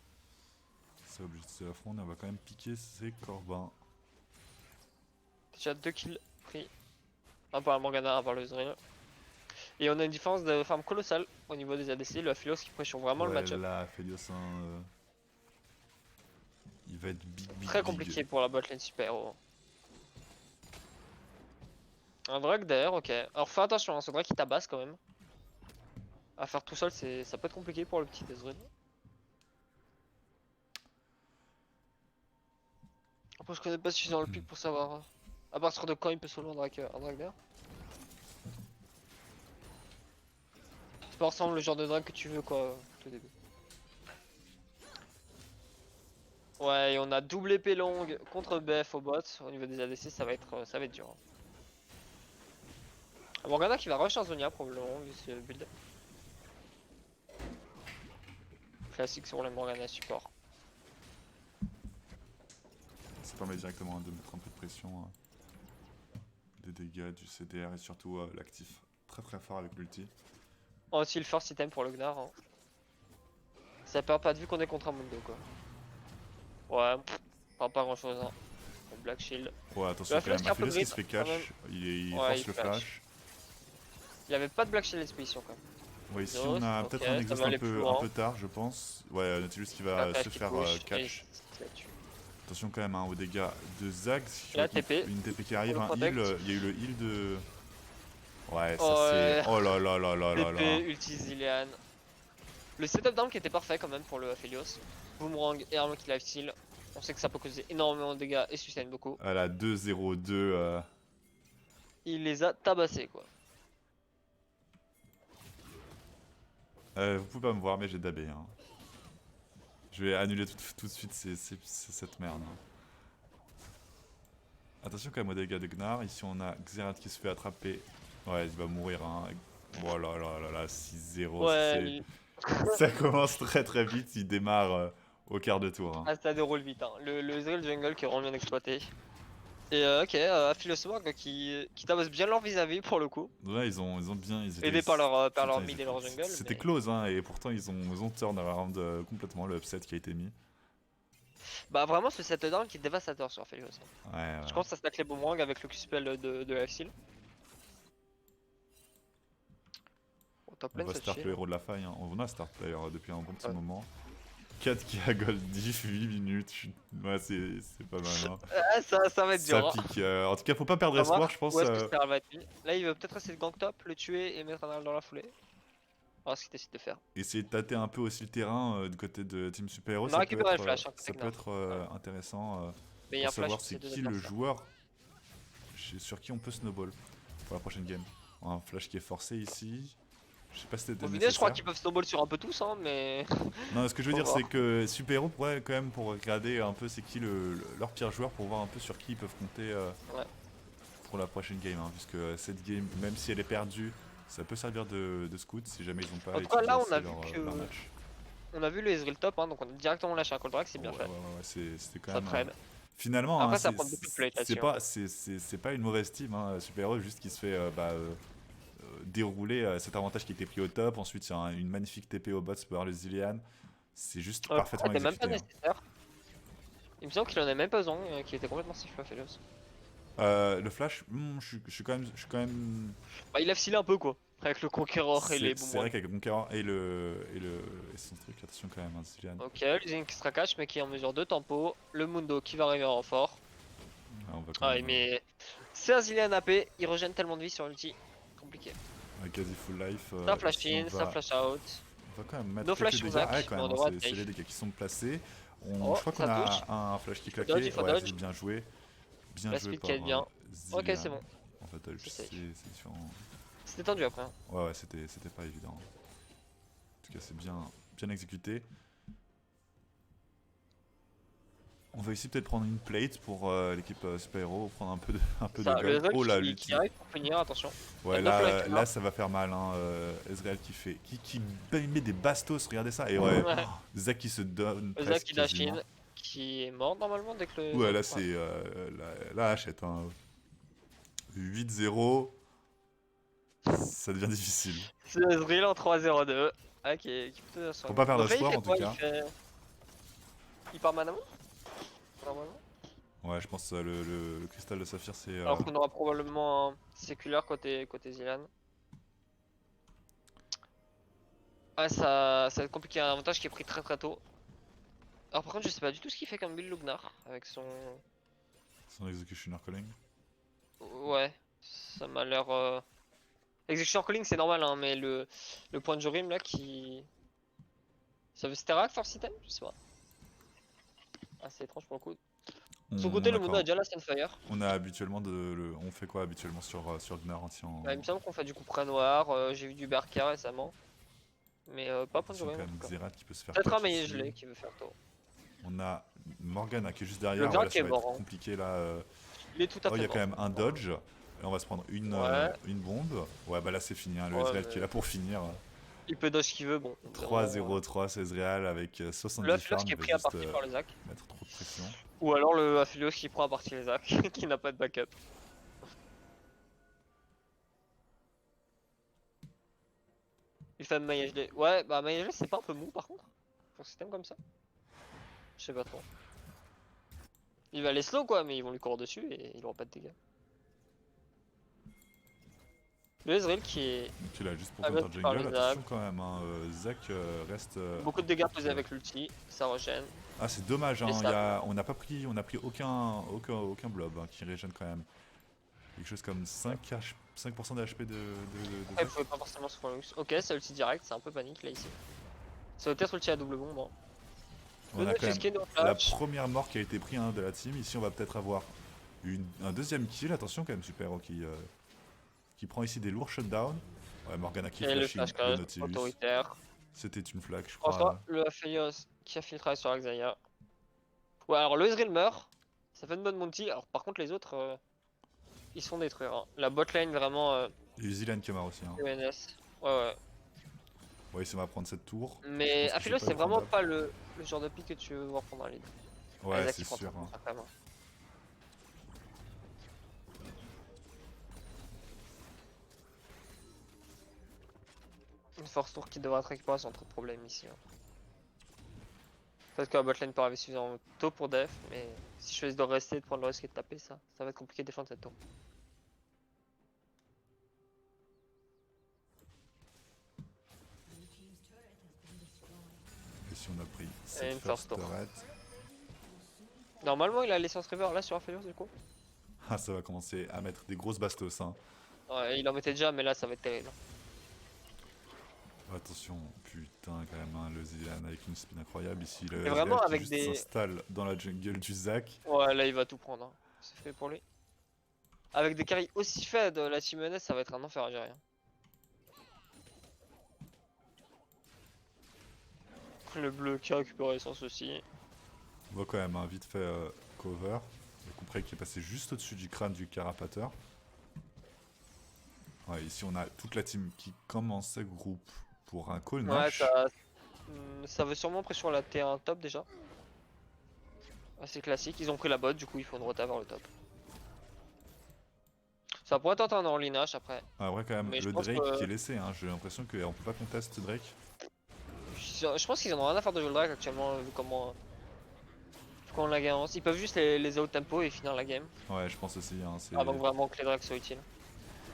C'est obligé de se affronter, on va quand même piquer ses corbins. Déjà 2 kills pris. Un par la Morgana, un par le Ezreal. Et on a une différence de farm colossale au niveau des ADC. Le Aphilos qui pressionne vraiment le Ouais, match-up. là, Felios, hein, il va être big. Très compliqué pour la botlane super héros. Un Drake d'air, ok. Alors fais attention, hein, ce Drake qui tabasse quand même. À faire tout seul, ça peut être compliqué pour le petit Ezreal. Après, je connais pas suffisamment le pic pour savoir à partir de quand il peut solo un Drake d'air. C'est pas forcément le genre de Drake que tu veux quoi, tout début. Ouais, et on a double épée longue contre BF au bot. Au niveau des ADC, ça va être dur. Hein. Morgana qui va rush en Zonia probablement vu ce build. Classique sur les Morgana support. Ça permet directement de mettre un peu de pression. Des dégâts, du CDR et surtout l'actif. Très fort avec l'ulti. On a aussi le first item pour le Gnar. Hein. Ça perd pas de vue qu'on est contre un Mundo quoi. Ouais, pas grand chose. Hein. Le Black Shield. Ouais, attention quand même. Aphilos qui se fait cash, il Ouais, force le flash. Il y avait pas de Black Shield Expedition quand même. Ouais, ici on a Ok, peut-être un exhaust ça va aller plus loin. un peu tard, je pense. Ouais, Nautilus qui va se faire catch. Attention quand même hein, aux dégâts de Zag. La TP. Une TP qui arrive, le un protect. heal. Il y a eu le heal de. Ouais, ça Ouais. c'est. Oh là là là là là là. TP, ulti Zilean. Le setup down qui était parfait quand même pour le Aphelios. Boomerang et arme qui lifesteal. On sait que ça peut causer énormément de dégâts et sustain beaucoup. À la 2-0-2. Il les a tabassés quoi. Vous pouvez pas me voir, mais j'ai dabé. Hein. Je vais annuler tout de suite cette merde. Hein. Attention quand même aux dégâts de Gnar. Ici on a Xerath qui se fait attraper. Ouais, il va mourir. Hein. Oh là là là là, 6-0. Ouais. Ça commence très vite. Il démarre au quart de tour. Hein. Ah, ça déroule vite. Hein. Le Ezreal jungle qui est vraiment bien exploité. Et ok, Aphilosmorg qui tabasse bien leur vis-à-vis pour le coup. Là, ils ont bien. Aidés par leur mid et leur jungle. C'était mais... close, hein, et pourtant ils ont turn around complètement le upset qui a été mis. Bah, vraiment, ce set down qui est dévastateur sur Aphelios. Ouais. Je pense que ça stack les boomerangs avec le Q-spell de Lifesteal. Au top On lane, va ça start chill. le héros de la faille. Hein. On a start d'ailleurs depuis un bon petit moment. 4 qui a gold diff, 8 minutes. Ouais, c'est pas mal. Hein. Ah, ça va être dur. Ça pique. En tout cas, faut pas perdre espoir, je pense. Où est-ce que Steral va être mis. Là, il veut peut-être essayer de gank top, le tuer et mettre un arme dans la foulée. On va voir ce qu'il décide de faire. Essayer de tâter un peu aussi le terrain du côté de Team Super Hero. On a Ça peut récupéré être, le flash, hein, ça peut être intéressant Mais il y a pour un flash savoir sur c'est ces deux qui le adversaires. joueur sur qui on peut snowball pour la prochaine game. Un flash qui est forcé ici. Je sais pas si c'était Au final, nécessaire. je crois qu'ils peuvent snowball sur un peu tous, hein, mais. Non, ce que je veux Faut dire, voir. c'est que Super Hero pourrait quand même pour regarder un peu c'est qui leur pire joueur pour voir un peu sur qui ils peuvent compter Ouais. pour la prochaine game. Hein, puisque cette game, même si elle est perdue, ça peut servir de scout si jamais ils ont pas En tout cas, là, on utilisé a vu leur que. match. On a vu le Ezreal top, hein, donc on a directement lâché un call drag, c'est bien fait. Ouais, c'était quand Ça même trade. Finalement, hein, Après, ça prend beaucoup de plate là-dessus. Hein. c'est pas une mauvaise team, hein. Super Hero, juste qu'il se fait dérouler cet avantage qui était pris au top. Ensuite, il y a une magnifique TP au bot par le Zillian. C'est juste Pourquoi parfaitement c'était même pas exécuté. Hein. nécessaire. Il me semble qu'il en avait même pas besoin, qu'il était complètement safe Aphelios. Le flash, je suis quand même. Bah, il a filé un peu quoi, avec le Conqueror et les C'est vrai boomerangs. qu'avec le Conqueror et son truc, attention quand même, hein, Zillian. Ok, l'usine extra catch, mais qui est en mesure de tempo. Le Mundo qui va arriver en renfort. On va quand Ah, même. mais c'est un Zillian AP, il régène tellement de vie sur l'ulti. Compliqué. Quasi full life. Ça flash Ici, in, ça flash out. on va quand même mettre No quelques flash sur dégâts. Zach, Ah, ouais, quand mais on même, hein, devrait c'est être les safe. dégâts qui sont placés. Oh, Je crois qu'on ça touche. a un flash qui Il faut dodge, claquait. il faut Ouais, dodge. bien joué. Bien La joué speed par qui est bien. Ok, Zillian. c'est bon. En fait, dodge, C'est safe. c'est différent. C'était tendu après. Hein. Ouais, c'était pas évident. En tout cas, c'est bien exécuté. On va ici peut-être prendre une plate pour l'équipe Super Hero, prendre un peu de Ça, le gold. Oh là, Zach qui l'ulti. arrive pour finir, attention. Ouais, No flash là, là. ça va faire mal. Hein. Ezreal qui met des bastos, regardez ça. Et ouais, Ouais. Zach qui se donne Le Zach presque qui dash quasiment. in, qui est mort normalement dès que le. Ouais, là, c'est la hachette. Hein. 8-0, ça devient difficile. C'est Ezreal en 3-0-2. Ah, qui est plutôt bien Faut pas perdre donc là, il espoir fait en tout quoi cas. Il part Manamon normalement. Ouais, je pense que le cristal de saphir, c'est. Alors qu'on aura probablement un séculaire côté Zilan. Ouais, ça va être compliqué. Un avantage qui est pris très très tôt. Alors par contre, je sais pas du tout ce qu'il fait comme build Lugnar avec son. Son executioner calling. Ouais, ça m'a l'air. Execution calling c'est normal, hein, mais le point de Jorim là qui. Ça veut Sterak Force Item? Je sais pas. Ah, c'est étrange pour le coup. De son côté, le Mundo a déjà la Sunfire. On a habituellement on fait quoi habituellement sur Gnar anti-en. Bah, il me semble qu'on fait du couperet noir. J'ai vu du Berka récemment. Mais pas point de Attention Jorim quand en même tout cas. Xerath qui peut se faire Peut-être un catch maillet ici. gelé qui veut faire tôt. On a Morgana qui est juste derrière. Gnar Ouais, qui ça est va mort. être Hein. compliqué là. Il est tout à Oh, fait il y a mort. quand même un dodge. Et on va se prendre une bombe. Ouais, bah là c'est fini. Hein, le Ouais, Ezreal qui est mais là pour finir. il peut dodge ce qu'il veut. Bon. 3-0-3, c'est Ezreal avec Le 70 Aphelios farms. qui Il est va pris à juste partie par le Zac. mettre trop de pression. Ou alors le Aphelios qui prend à partie les Zac, qui n'a pas de backup. Il fait un maillage gelé. Ouais, bah maillage gelé c'est pas un peu mou par contre pour un système comme ça. Je sais pas trop. Il va les slow quoi, mais ils vont lui courir dessus et il aura pas de dégâts. Le Ezreal qui est. Donc là, juste pour Ah, counter par jungle, les attention quand même. Hein, Zach reste. Beaucoup de dégâts posés avec l'ulti, ça régène. Ah, c'est dommage. Hein, Et ça- on n'a pas pris, on a pris aucun blob hein, qui régène quand même. Quelque chose comme 5% de HP de Après, il Zach. pouvait pas forcément se faire le luxe. Ok, c'est ulti direct, c'est un peu panique là ici. Ça va être ulti à double bombe. Hein. On a quand même Dans la flash. première mort qui a été prise hein, de la team. Ici, on va peut-être avoir un deuxième kill. Attention quand même, Super Hero qui prend ici des lourds shutdowns. Ouais, Morgana qui Et le flash flash le cast, Nautilus. autoritaire. C'était une flag, je Enfin, crois. le Aphelios qui a filtré sur Axaya. Ouais, alors le Ezreal meurt. Ça fait une bonne Monty. Alors par contre, les autres, ils se font détruire. Hein. La botlane vraiment. Et Zilan qui est mort aussi. Hein. ENS. Ouais. Ouais, ici, on va prendre cette tour. Mais Je pense que Aphelios, j'ai pas c'est de vraiment prendre pas le genre de pick que tu veux voir prendre un lead. Ouais, Isaac, c'est il prend sûr. tout, Hein. ça, quand même. Une force tour qui devrait être récupérée sans trop de problèmes ici. Hein. Peut-être que la botlane peut arriver suffisamment tôt pour def, mais si je choisis de rester et de prendre le risque et de taper ça, ça va être compliqué de défendre cette tour. Et si on a pris Et cette une first first tour. turret. Normalement, il a l'essence river là sur Aphelios du coup. Ah, ça va commencer à mettre des grosses bastos. Hein. Ouais, il en mettait déjà, mais là ça va être terrible. Attention, putain, quand même, hein, le Zilan avec une spin incroyable. Ici, le Et vraiment, Ezreal qui avec juste des- s'installe dans la jungle du Zac. Ouais, là il va tout prendre. Hein. C'est fait pour lui. Avec des carries aussi faibles, la team NS ça va être un enfer à gérer. Hein. Le bleu qui a récupéré l'essence aussi. On voit quand même un vite fait cover. Le coup près qui est passé juste au-dessus du crâne du carapateur. Ouais, ici on a toute la team qui commence à groupe pour un call Ouais, Nash. ça veut sûrement pression la T1 top déjà. assez classique. Ils ont pris la bot, du coup ils font une rota vers le top. Ça pourrait tenter un Orlinage après. Ah ouais, quand même, Mais je le pense Drake que- qui est laissé, hein. J'ai l'impression qu'on peut pas contester Drake. Je pense qu'ils en ont rien à faire de jouer le Drake actuellement, vu comment on la gagne. Ils peuvent juste les out tempo et finir la game. Ouais, je pense aussi, hein, c'est... Avant que vraiment que les Drakes soient utiles.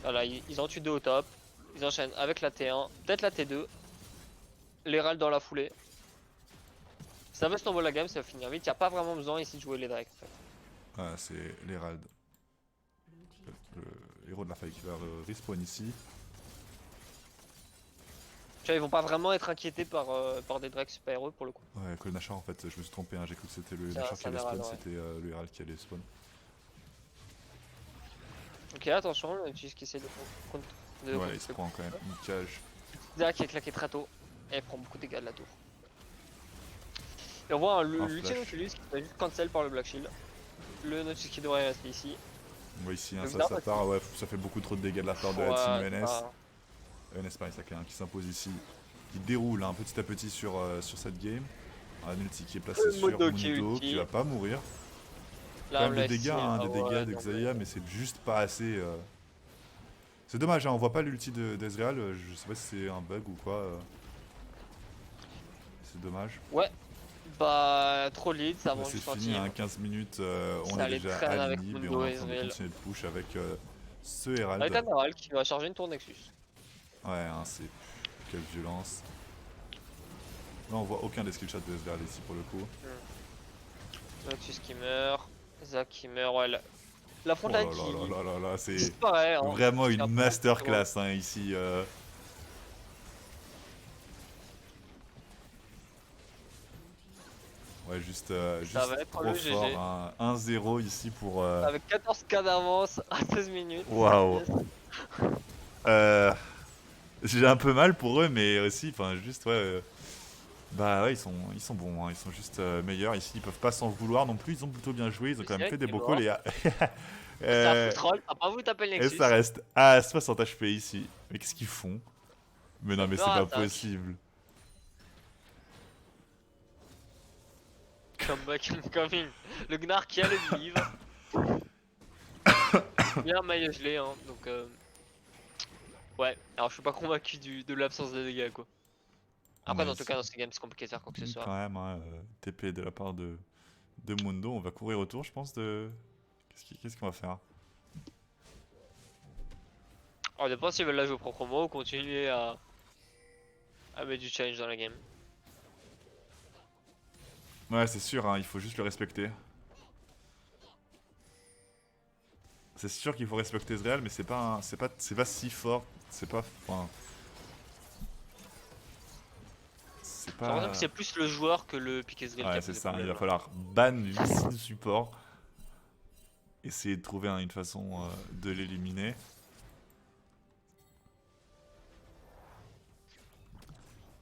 Voilà, ils en tuent deux au top. Ils enchaînent avec la T1, peut-être la T2. L'Herald dans la foulée. Ça va snowball la game, ça va finir vite. Y'a pas vraiment besoin ici de jouer les Drakes en fait. Ouais, c'est l'Herald. Le héros de la faille qui va respawn ici. Tu vois, ils vont pas vraiment être inquiétés par des Drakes super héros pour le coup. Ouais, que le Nashor en fait, je me suis trompé, hein. J'ai cru que c'était le C'est Nashor qui un allait spawn, Herald, ouais. c'était le Herald qui allait spawn. Ok, attention, le Noctis qui essaie de Ouais, il se prend quand même une cage. Zach qui est claqué très tôt. Et il prend beaucoup de dégâts de la tour. Et on voit l'ultime flash. Nautilus qui va juste cancel par le Black Shield. Le Nautilus qui devrait rester ici. On voit ici, hein, Le ça Gnar, part, ouais, ça fait beaucoup trop de dégâts de la part de la Ouais, team ENS. bah, ENS pareil, ça qui s'impose ici. Qui déroule hein, petit à petit sur cette game. Un ulti qui est placé sur Mondo qui est Mundo, ulti. qui va pas mourir. là, Quand on même l'a des dégâts, ici, hein, ah des ouais, dégâts de non, Xayah, mais c'est juste pas assez. C'est dommage, hein, on voit pas l'ulti d'Ezreal, je sais pas si c'est un bug ou quoi. C'est dommage. Ouais, bah trop lead, ça Bah, avance c'est juste un fini, hein, team. 15 minutes, on Ça est allait déjà très bien à avec l'inhib et Mundo on est et en train de Ezreal. continuer de push avec ce Herald. Avec Amiral qui va charger une tour Nexus. Ouais, hein, c'est... Quelle violence. Là on voit aucun des skillshots de Ezreal ici pour le coup. Nexus qui meurt, Zach qui meurt, ouais. La Oh frontline là qui là là là là là, c'est disparaît. Hein. vraiment C'est une un peu- masterclass hein, ici. Ouais, juste va être trop le fort. GG. Hein. 1-0 ici pour... Avec 14k d'avance à 16 minutes. Waouh. Yes. J'ai un peu mal pour eux, mais aussi, enfin, juste, ouais... Bah ouais, ils sont bons, hein, ils sont juste meilleurs. Ici, ils peuvent pas s'en vouloir non plus, ils ont plutôt bien joué, ils ont quand même fait des beaux calls et... C'est un full troll, t'as pas voulu taper le et Nexus. ça reste à 60 HP ici. Mais qu'est-ce qu'ils font? Mais non, mais c'est pas Attaque. possible. Comeback incoming. Le Gnar qui a le livre. Bien maillot gelé, hein, donc ouais, alors je suis pas convaincu de l'absence de dégâts quoi. Après, dans tout cas, dans ces games, c'est compliqué de faire quoi que ce soit. Quand même, hein, TP de la part de Mundo, on va courir autour, je pense, de... Qu'est-ce qu'on va faire? Alors, dépend s'ils veulent la jouer proprement ou continuer à mettre du challenge dans la game. Ouais, c'est sûr, hein, il faut juste le respecter. C'est sûr qu'il faut respecter Ezreal, mais c'est pas si fort, c'est pas... Enfin... C'est J'ai l'impression pas... que c'est plus le joueur que le pick Ezreal qui Ouais, a c'est posé ça, il problème, va là. falloir ban Lee Sin support. Essayer de trouver une façon de l'éliminer.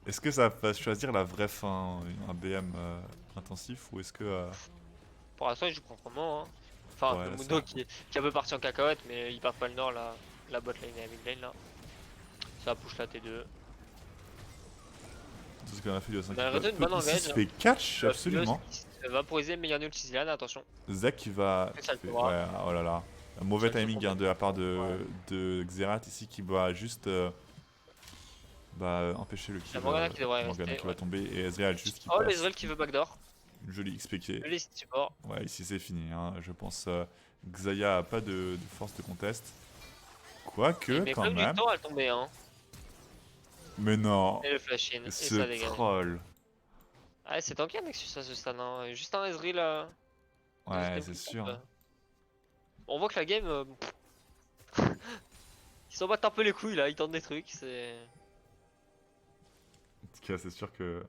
Est-ce que ça va choisir la vraie fin, un BM intensif, ou est-ce que... Pour l'instant, il joue proprement. Hein. Enfin, Ouais, le là, Mundo qui est un peu parti en cacahuète, mais il part pas le nord, la bot lane et la mid lane là. Ça push la T2. C'est ce qu'on a fait de 5 Bah, Redon, bonne Ici, engage. se fait catch, absolument. Vaporiser meilleur nul Cizilane, attention. Zach qui va... Ça le fait- fera. Ouais, oh là là. Un mauvais Ça le timing fera. hein, de la part de Xerath ici qui va juste empêcher le kill. Morgana qui devrait Morgana rester, qui va ouais. tomber et Ezreal juste qui Oh, passe. l'Ezreal qui veut backdoor. Une jolie XPK. Le list support. Ouais, ici c'est fini. Hein. Je pense Xayah a pas de force de contest. Quoique, Mais quand comme du même. temps, elle tombait, hein. Mais non. Et le flash in. Et ça Ce dégage. troll. Ah, c'est tanké un Nexus à ce stade, hein. Juste un Ezreal. Ouais, Ezreal c'est plus sûr. simple. On voit que la game. Ils s'en battent un peu les couilles là, ils tentent des trucs. C'est. En tout cas, c'est sûr que...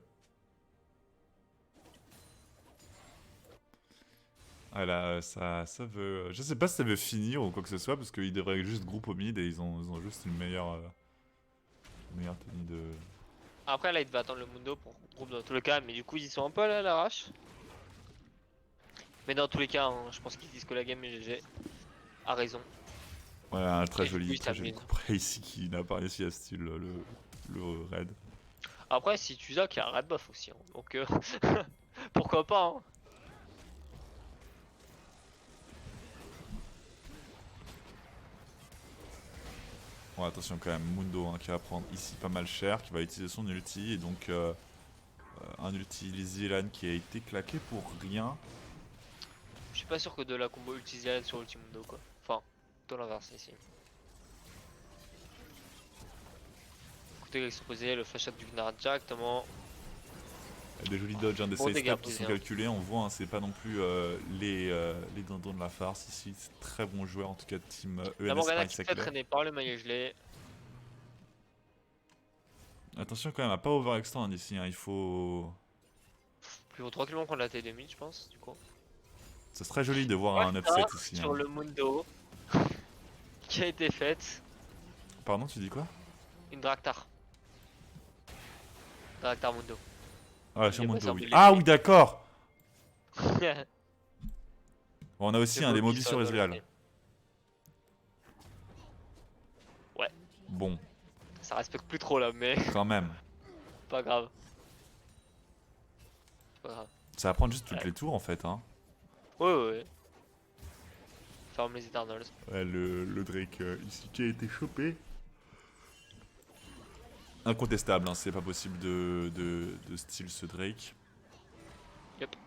Ah là, ça veut... Je sais pas si ça veut finir ou quoi que ce soit, parce qu'ils devraient juste groupe au mid et ils ont juste une meilleure tenue de... Après là, il devait attendre le Mundo pour groupe dans tous les cas, mais du coup, ils y sont un peu à l'arrache. Mais dans tous les cas, hein, je pense qu'ils disent que la game est GG. A raison. Ouais, un très Et du coup, joli ils s'amusent. coup près ici qui n'a pas réussi à style le raid. Après, si tu as qu'il y a un red buff aussi, hein, donc pourquoi pas. Hein. Bon, attention quand même, Mundo hein, qui va prendre ici pas mal cher, qui va utiliser son ulti, et donc un ulti Zilan qui a été claqué pour rien. Je suis pas sûr que de la combo Ultisian sur Ultimundo quoi. Enfin, plutôt l'inverse ici. Écoutez l'exposé, le flash shot du Gnar directement. Des jolis dodges, hein, des Bon side dégâts steps qui sont posés. calculés, on voit, hein, c'est pas non plus les dindons de la farce ici, c'est très bon joueur en tout cas de team La ENS Morgana Paris qui se fait Saclay. traîner par le maillot gelé. Attention quand même à pas overextend ici, hein, il faut... Plus haut tranquillement prendre la T de mid je pense du coup. Ça serait joli de voir un upset Voilà ici. sur Hein. le Mundo qui a été faite. Pardon, tu dis quoi? Une Draktar. Draktar Mundo. Ah, Il sur est Mundo, passé en oui. milieu. Ah oui, d'accord. Bon, on a aussi C'est des beau mobis qu'il sur soit dans le Ezreal. game. Ouais, Bon, ça respecte plus trop là, mais quand même. pas grave. Pas grave. Ça va prendre juste toutes Ouais. les tours en fait. Hein. Ouais. Ferme les Eternals. Ouais, le Drake ici qui a été chopé. Incontestable, hein, c'est pas possible de steal ce Drake. Yep.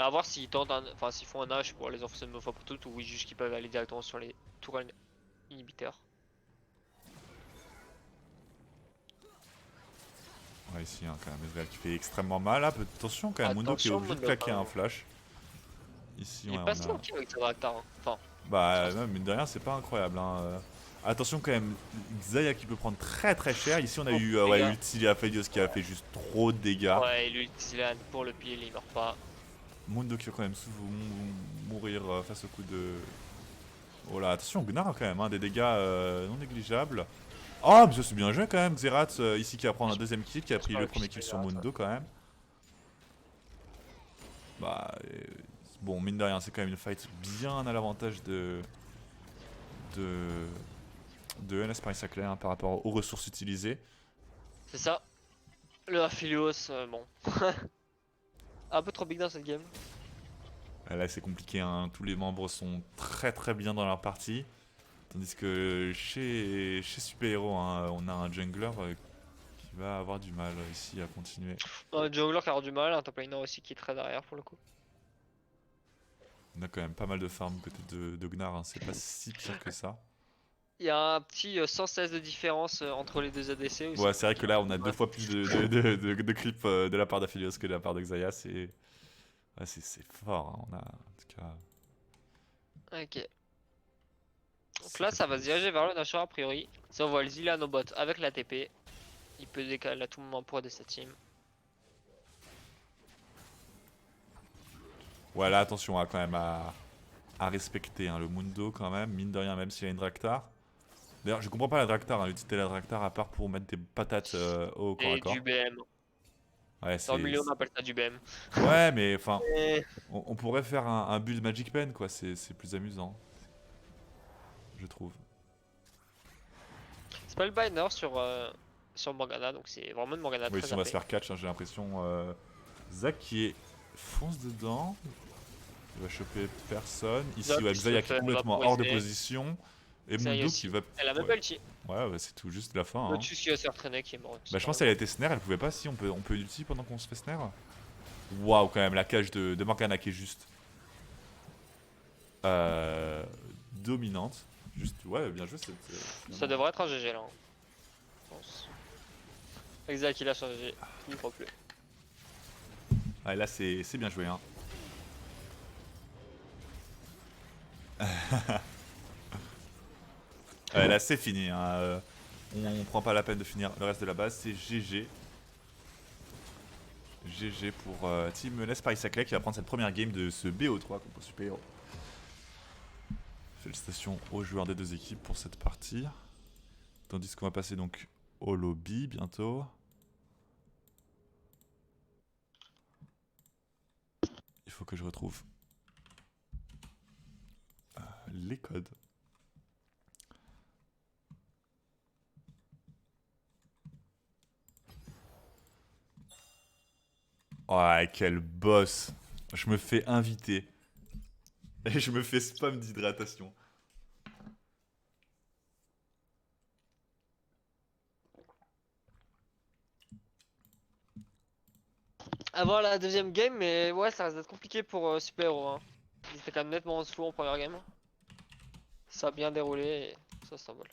À voir s'ils tentent enfin s'ils font un H pour les enfoncer une fois pour toutes ou oui juste qu'ils peuvent aller directement sur les tours inhibiteurs. Ouais, ici, hein, quand même, Ezreal qui fait extrêmement mal. Ah, attention quand même, Mundo qui est Attention obligé de Mundo claquer quand un même. flash. Ici, Il ouais, est on pas si a... tranquille avec sa Draktar. Hein. Enfin, Bah, non, mine de rien, c'est pas incroyable. Hein. Attention quand même, Xayah qui peut prendre très très cher. Ici, on a beaucoup eu de ouais, dégâts. Utilia Felios qui a fait juste trop de dégâts. Ouais, il utilise Lan pour le pile, il meurt pas. Mundo qui va quand même mourir face au coup de... Oh là, attention, Gnar quand même, hein, des dégâts non négligeables. Oh, mais ça c'est bien joué quand même, Xerath ici qui va prendre un deuxième kill, qui a pris le premier kill sur Mundo quand même. Bah, bon, mine de rien, c'est quand même une fight bien à l'avantage de, de NS Paris Saclay hein, par rapport aux ressources utilisées. C'est ça. Le Aphelios, bon. Un peu trop big dans cette game. Là c'est compliqué, hein, tous les membres sont très très bien dans leur partie. Tandis que chez Super Hero, hein, on a un jungler qui va avoir du mal ici à continuer. Un jungler qui a du mal, un top laner aussi qui est très derrière pour le coup. On a quand même pas mal de farm côté de Gnar, hein, c'est pas si pire que ça. Il y a un petit 116 de différence entre les deux ADC aussi. Ouais, c'est vrai que là on a deux fois plus de clips de la part d'Aphelios que de la part de Xayah, c'est ouais, c'est fort, hein, on a en tout cas... Ok. Donc là, ça va se diriger vers le Nashor a priori. Si on voit le Zilean au bot avec la TP, il peut décaler à tout moment pour aider sa team. Ouais, là attention hein, quand même à respecter hein, le Mundo quand même, mine de rien, même s'il y a une Draktar. D'ailleurs, je comprends pas la Draktar, hein, l'utilité de la Draktar à part pour mettre des patates au corps à Et du corps. BM. Ouais, Dans le milieu, on appelle ça du BM. Ouais, mais enfin, Et on pourrait faire un build Magic Pen, quoi, c'est plus amusant. Je trouve. Spellbinder sur Morgana, donc c'est vraiment une Morgana Oui, très si on va AP. se faire catch, hein, j'ai l'impression. Zach qui est fonce dedans. Il va choper personne. Ici, Zach ouais, qui se Xayah qui est fait complètement hors de vaporiser. position. Et Xayah Mundo qui aussi. va. Elle a même Ouais, pas ulti. ouais, c'est tout juste la fin. Hein. Lotus qui va se faire traîner, qui est mort. Bah, je pense qu'elle a été snare, elle pouvait pas. Si, on peut ulti pendant qu'on se fait snare. Waouh, quand même, la cage de Morgana qui est juste. Dominante. Juste, ouais, bien joué. Ça devrait être un GG là. Hein, je pense. Exact, il a changé. Il ne croit plus. Ouais, là, c'est bien joué. Hein. Ouais, là, c'est fini. Hein. On prend pas la peine de finir le reste de la base. C'est GG. GG pour Team Les Paris Saclay qui va prendre cette première game de ce BO3 contre Super Hero. Félicitations aux joueurs des deux équipes pour cette partie. Tandis qu'on va passer donc au lobby bientôt. Il faut que je retrouve les codes. Oh, quel boss! Je me fais inviter. Et je me fais spam d'hydratation. Avoir la deuxième game, mais ouais, ça risque d'être compliqué pour Super Hero. Hein. Ils étaient quand même nettement en dessous en première game. Ça a bien déroulé et ça s'envole.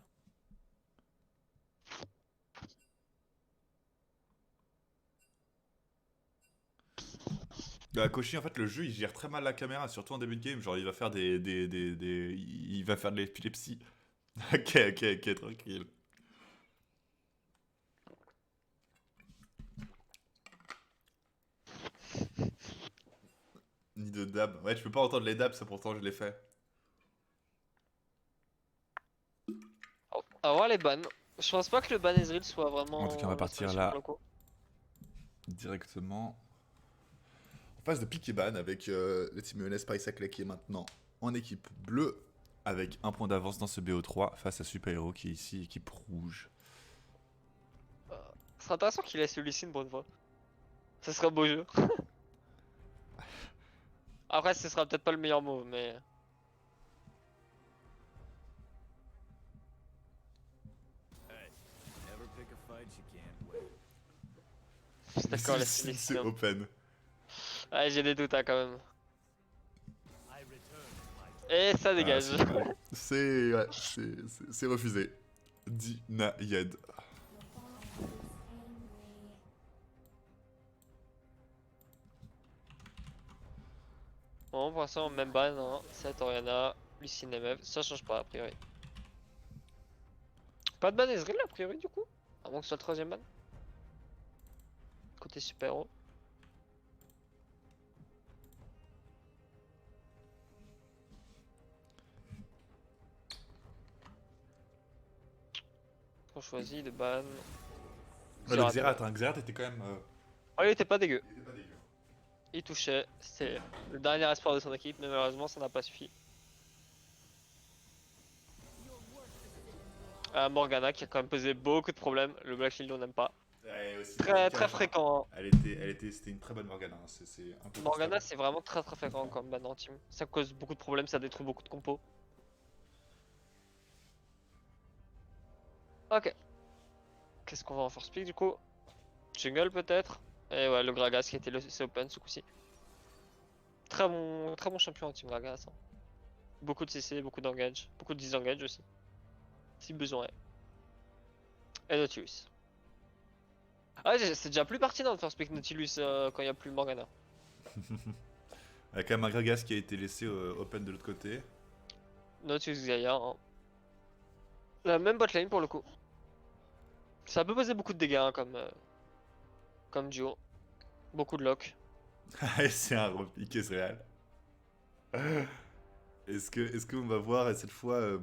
Bah, Koshi, en fait, le jeu il gère très mal la caméra, surtout en début de game. Genre, il va faire il va faire de l'épilepsie. Ok, ok, ok, tranquille. Ni de dab. Ouais, je peux pas entendre les dabs, ça pourtant je l'ai fait. Oh, à voir les bans. Je pense pas que le ban Ezreal soit En tout cas, on va vraiment la partir solution pour le là coup. directement. En phase de pick et ban avec le team ENS Paris Saclay qui est maintenant en équipe bleue avec un point d'avance dans ce BO3 face à Super Hero qui est ici équipe rouge. Ce serait intéressant qu'il laisse le Lee Sin pour une fois. Ce serait un beau jeu. Après, ce sera peut-être pas le meilleur move, mais. Je suis d'accord, laisse le Lee C'est Sin. open. Ouais, j'ai des doutes hein, quand même. Et ça Ah, dégage. c'est dommage. C'est ouais, c'est refusé. Denied. Bon, pour l'instant, même ban, hein. 7 Oriana, Lee Sin MF, ça change pas a priori. Pas de ban Ezreal a priori du coup. À moins que ce soit le troisième ban. Côté Super Hero. On choisit de ban. Ouais, le Xerath. Xerath était quand même. Oh, il était pas dégueu. Il était pas dégueu. Il touchait. C'était le dernier espoir de son équipe, mais malheureusement, ça n'a pas suffi. Morgana qui a quand même posé beaucoup de problèmes. Le Black Shield on n'aime pas. Ouais, aussi Très efficace, très hein. fréquent. C'était une très bonne Morgana. Hein. C'est un peu Morgana contestable. c'est vraiment très très fréquent comme ban en team. Ça cause beaucoup de problèmes, ça détruit beaucoup de compos. Ok. Qu'est-ce qu'on va en first pick du coup? Jungle peut-être? Et ouais, le Gragas qui était le C open ce coup-ci. Très bon champion en team Gragas. Hein. Beaucoup de CC, beaucoup d'engage, beaucoup de disengage aussi. Si besoin est. Et Nautilus. Ah ouais, c'est déjà plus pertinent de first pick Nautilus quand il n'y a plus Morgana. Il y a quand même un Gragas qui a été laissé open de l'autre côté. Nautilus Xayah. Hein. La même botlane pour le coup. Ça peut poser beaucoup de dégâts hein, comme duo. Beaucoup de lock. C'est un repique Ezreal. Est-ce qu'on va voir cette fois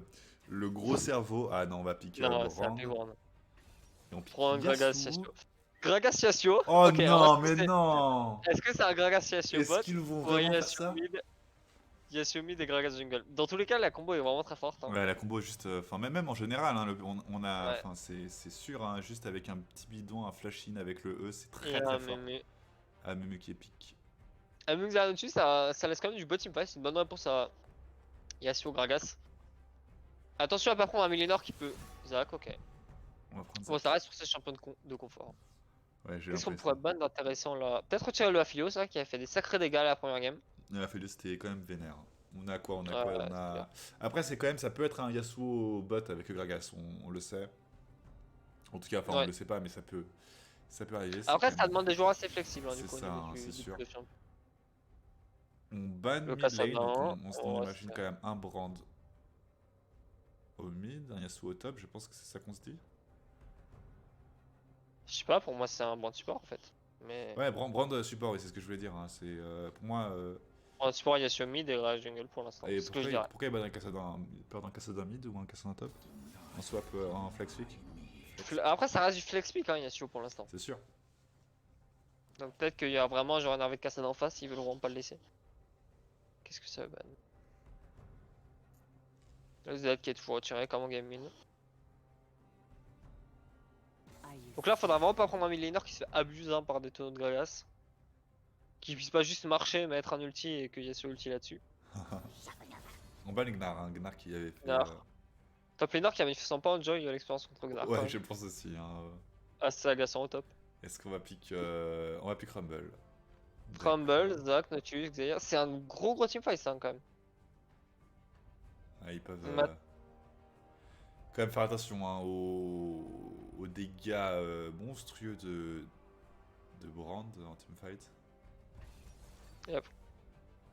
le gros cerveau? Ah non, on va piquer Non, c'est un Brand. big one. Et on pique Prends un Gragas Yasuo. Yasuo. Gragas Yasuo. Oh Ok, alors non, mais non! est-ce que c'est un Gragas Yasuo Est-ce bot qu'ils vont ou un vraiment faire Yasuo ça? mid? Yasuo mid et Gragas jungle. Dans tous les cas, la combo est vraiment très forte. Hein. Ouais, la combo est juste. Enfin, même en général, hein, on a. Ouais. Enfin, c'est sûr, hein, juste avec un petit bidon, un flash in avec le E, c'est Et très très un fort. Mumu. Ah, Mumu qui est pique. Amung Xanadu, ça laisse quand même du bot team fight. C'est une bonne réponse à Yasuo Gragas. Attention à pas prendre un Millenor qui peut. Zach, ok. On va prendre ça. Bon, ça reste sur ses champions de confort. Ouais, j'ai Qu'est-ce qu'on l'impression. pourrait ban d'intéressant là? Peut-être retirer le Affilio, ça, qui a fait des sacrés dégâts à la première game. La Felius, c'était quand même vénère. On a quoi? On a quoi? Ouais, On c'est clair. a. Après, c'est quand même. Ça peut être un Yasuo bot avec le Gragas, on le sait. En tout cas, enfin, on Ouais. le sait pas, mais ça peut. Ça peut arriver. C'est Après, quand ça même. demande des joueurs assez flexibles, hein, du C'est coup, au ça, niveau hein, c'est du sûr. pool de champ. On ban Le mid lane, donc Kassadin, on ouais, imagine quand même un Brand au mid, un Yasuo au top, je pense que c'est ça qu'on se dit. je sais pas, pour moi, c'est un bon support en fait. Mais Ouais, Brand support, oui, c'est ce que je voulais dire. Hein. C'est pour moi. en support, il y a sur mid et Gragas jungle pour l'instant. Et C'est ce que je dirais. pourquoi il ban un Kassadin? Il peur d'un Kassadin mid ou un Kassadin top? En swap en flex pick? Après, ça reste du flex pick, hein, Yasuo pour l'instant. C'est sûr. Donc peut-être qu'il y a vraiment genre énervé de Kassadin en face, ils veulent vraiment pas le laisser. Qu'est-ce que ça ban? Le Z qui est toujours retiré comme en game mid. Donc là, faudra vraiment pas prendre un mid laner qui se fait abuser hein, par des tonneaux de Gragas. Qui puisse pas juste marcher, mettre un ulti et que Yasuo ulti là-dessus. On ban Gnar, hein, Gnar qui avait fait. Gnar. Top laner qui a manifestement pas enjoy l'expérience contre Gnar. quand Ouais, même. je pense aussi. Hein. Ah, c'est agaçant au top. Est-ce qu'on va pick. On va pick Rumble. Trumble, D'accord. Zac, Nautilus, Xayah. C'est un gros teamfight ça quand même. Ah, ils peuvent Ma- quand même faire attention hein, aux dégâts monstrueux de Brand en teamfight. et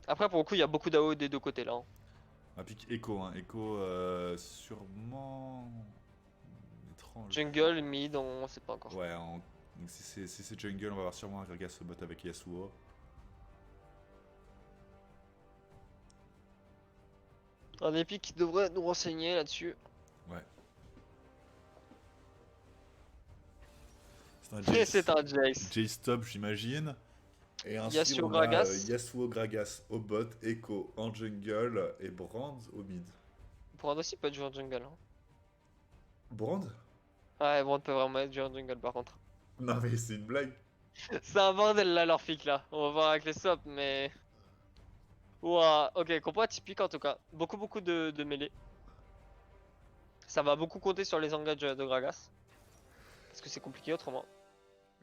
après pour le coup il y a beaucoup d'AO des deux côtés là, hein. Un pic Echo, hein. Echo sûrement étrange. Jungle, mid, on sait pas encore. Ouais, donc si c'est jungle, on va avoir sûrement un Gragas bot avec Yasuo. Un épique qui devrait nous renseigner là-dessus. Ouais. C'est un Et c'est un Jace. Jace top, j'imagine. Et ensuite, Yasuo on a Gragas. Yasuo, Gragas au bot, Echo en jungle et Brand au mid. Brand aussi peut être joueur jungle, hein. Brand? Ouais, Brand peut vraiment être joueur jungle par contre. Non mais c'est une blague. C'est un bordel là leur pick là. On va voir avec les swaps mais... Ouah, ok, compo atypique en tout cas. Beaucoup de mêlées. Ça va beaucoup compter sur les engages de Gragas. Parce que c'est compliqué autrement.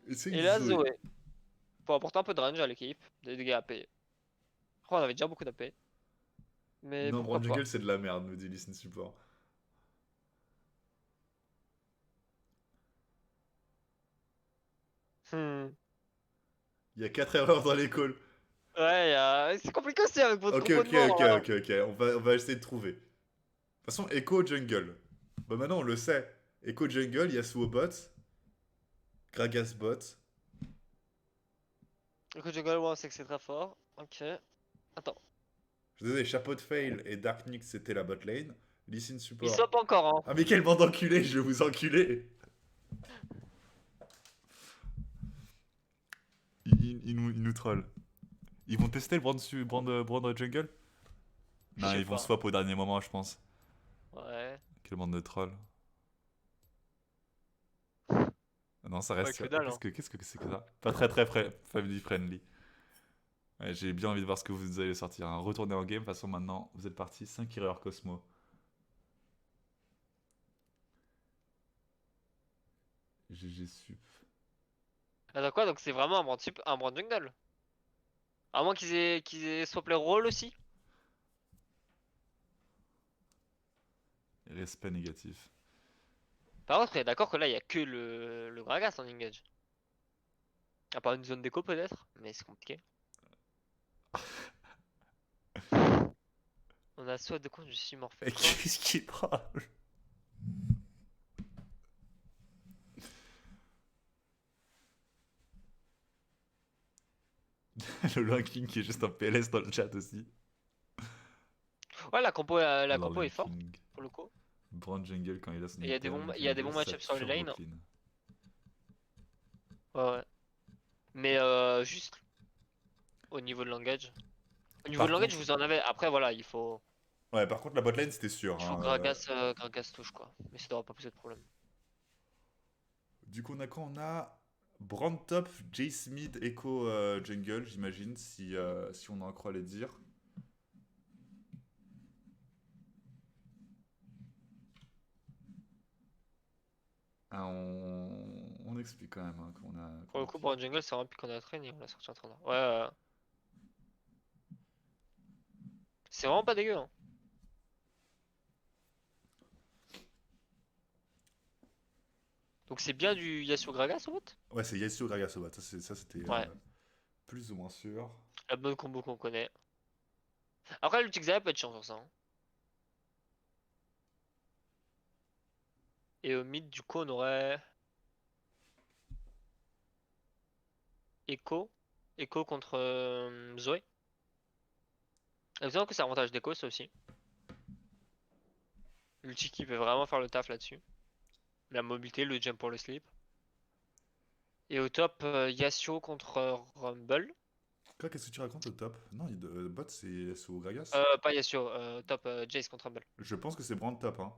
Et c'est une Et là Zoé. Zoé. Faut apporter un peu de range à l'équipe. Des dégâts AP. Oh, on avait déjà beaucoup d'AP. Mais Non, pourquoi Brand pas. jungle c'est de la merde, nous dit Listen Support. Hmm. Il y a 4 erreurs dans les calls. Ouais, c'est compliqué aussi avec votre Ok, compo de ok, mort ok, là. ok, ok. On va essayer de trouver. De toute façon, Echo jungle. Bah maintenant on le sait. Echo jungle, Yasuo bot, Gragas bot. Le coup de jungle, ouais, on sait que c'est très fort. Ok. Attends. Je disais, Chapeau de Fail et Dark Nyx c'était la bot lane. Listen Il Support. swap encore, hein. Ah mais quelle bande d'enculés, je vais vous enculer. Ils nous trollent. Ils vont tester le brand jungle? Je Non, sais ils vont pas. swap au dernier moment, je pense. Ouais. Quelle bande de trolls. Non, ça Ouais, reste. que dalle, hein. Qu'est-ce que c'est que ça? Pas très family friendly. Ouais, j'ai bien envie de voir ce que vous allez sortir, hein. Retournez en game, de toute façon maintenant, vous êtes parti 5 erreurs Cosmo. GG sup. Attends quoi? Donc c'est vraiment un brand jungle. À moins qu'ils aient swap les rôles aussi. Respect négatif. Par contre, on est d'accord que là, il y a que le Gragas en engage. À part une zone d'écho peut-être, mais c'est compliqué. On a soit de quoi je suis morphé Et quoi. qu'est-ce qu'il parle? Le Loin King qui est juste en PLS dans le chat aussi. Ouais, la compo est Loin forte King. pour le coup. Brand Jungle quand il a son Et item, il y a des bons jungle, ça match-ups sur les turbo lanes. clean. Ouais, ouais. Mais juste au niveau de langage. Au niveau de Par langage, contre, vous en avez. Après, voilà, ouais, par contre la botlane c'était sûr, il faut hein. Gragas touche quoi. Mais ça devrait pas poser de problème. Du coup, on a quoi? On a Brand Top, Jace Mid, Echo Jungle, j'imagine, si on en croit les dires. Ah, on explique quand même hein, qu'on a. Pour qu'on le a coup, piqué. Brown Jungle, c'est vraiment plus qu'on a traîné, on l'a sorti en train. Ouais, c'est vraiment pas dégueu, hein. Donc c'est bien du Yasuo Gragas au vote? Ouais, c'est Yasuo Gragasobat, ça c'était Ouais, plus ou moins sûr. la bonne combo qu'on connaît. Après, le Xayah peut être chiant sur ça, hein. Et au mid, du coup, on aurait Echo. Echo contre Zoé. Et vous savez que c'est avantage d'Echo, ça aussi. L'ulti qui peut vraiment faire le taf là-dessus. La mobilité, le jump pour le sleep. Et au top, Yasuo contre Rumble. Quoi, qu'est-ce que tu racontes au top? Non, bot c'est Yasuo Gragas. Pas Yasuo, top Jace contre Rumble. Je pense que c'est Brand Top, hein.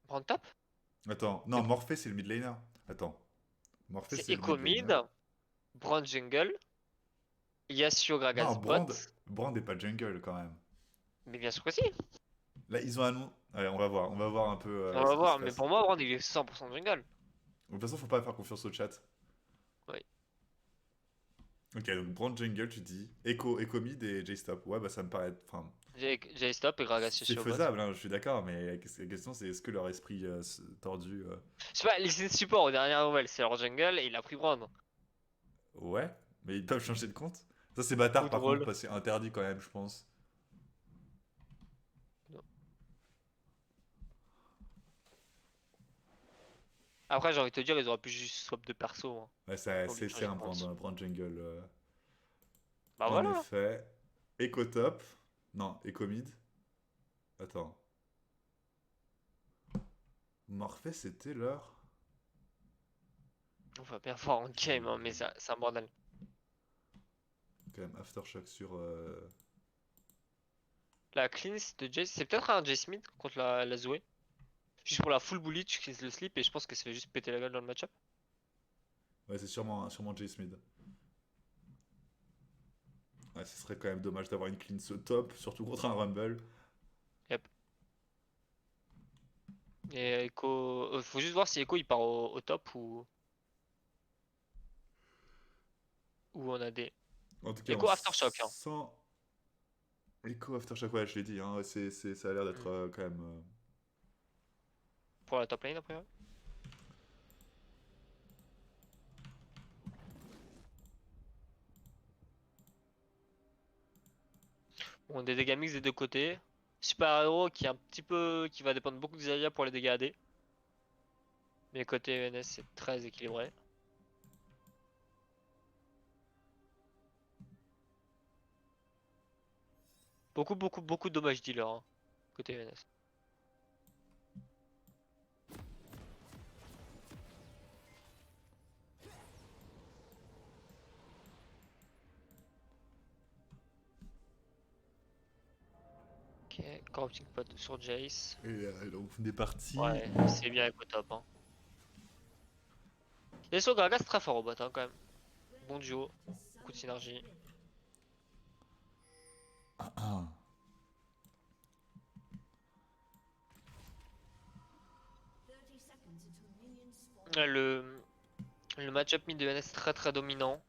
Brand top? Attends, C'est non, Morphée c'est le mid laner. Attends, Morphée c'est c'est le Echo mid mid, laner. Brand jungle, Yasuo Non, Gragas bot. Brand est pas jungle quand même. Mais bien sûr que si. Là, ils ont annoncé. Ouais, on va voir un peu On ce va qui se voir, mais passe. pour moi, Brand il est 100% jungle. De toute façon, faut pas faire confiance au chat. Oui. Ok, donc Brand Jungle, tu dis. Echo Mid et J-Stop. Ouais, bah ça me paraît. Enfin, J'ai stop et Gragas c'est Yoshi au bot. faisable, hein, je suis d'accord, mais la question c'est est-ce que leur esprit tordu. Je sais pas, Lee Sin support aux dernières nouvelles, c'est leur jungle et il a pris Brand. Ouais, mais ils peuvent changer de compte. Ça, c'est bâtard Trop par contre, drôle. parce que c'est interdit quand même, je pense. Après, j'ai envie de te dire, ils auraient pu juste swap de perso, hein. Ouais, Pas obligé de c'est changer de un compte. brand jungle. Bah En voilà. effet. Echo top. Non, Echo mid. Attends. Morphe, c'était leur. On va bien voir en J'ai game, hein, mais c'est un bordel. quand même Aftershock sur. La cleanse de Jace, c'est peut-être un Jace mid contre la Zoé. Juste pour la full bully, tu cleanse le slip et je pense que ça fait juste péter la gueule dans le match-up. Ouais, c'est sûrement Jace mid. Ouais, ce serait quand même dommage d'avoir une cleanse au top, surtout contre un Rumble. Yep. Et Echo. Faut juste voir si Echo il part au top ou on a des. En tout cas, on Echo Aftershock, hein. sent. Echo Aftershock, ouais, je l'ai dit, hein, ça a l'air d'être Hmm. quand même. Pour la top lane après. Ouais. Bon, des dégâts mix des deux côtés. Super héros qui est un petit peu. Qui va dépendre beaucoup de Xayah pour les dégâts AD. Mais côté ENS, c'est très équilibré. Beaucoup de dommages dealer, hein, côté ENS. Ok, Corrupting Pot sur Jace. Et donc, on est parti. Ouais, c'est bien avec au top, hein. Et sur Gragas, très fort au bot, hein, quand même. Bon duo, coup de synergie. Le, le match-up mid de ENS est très dominant.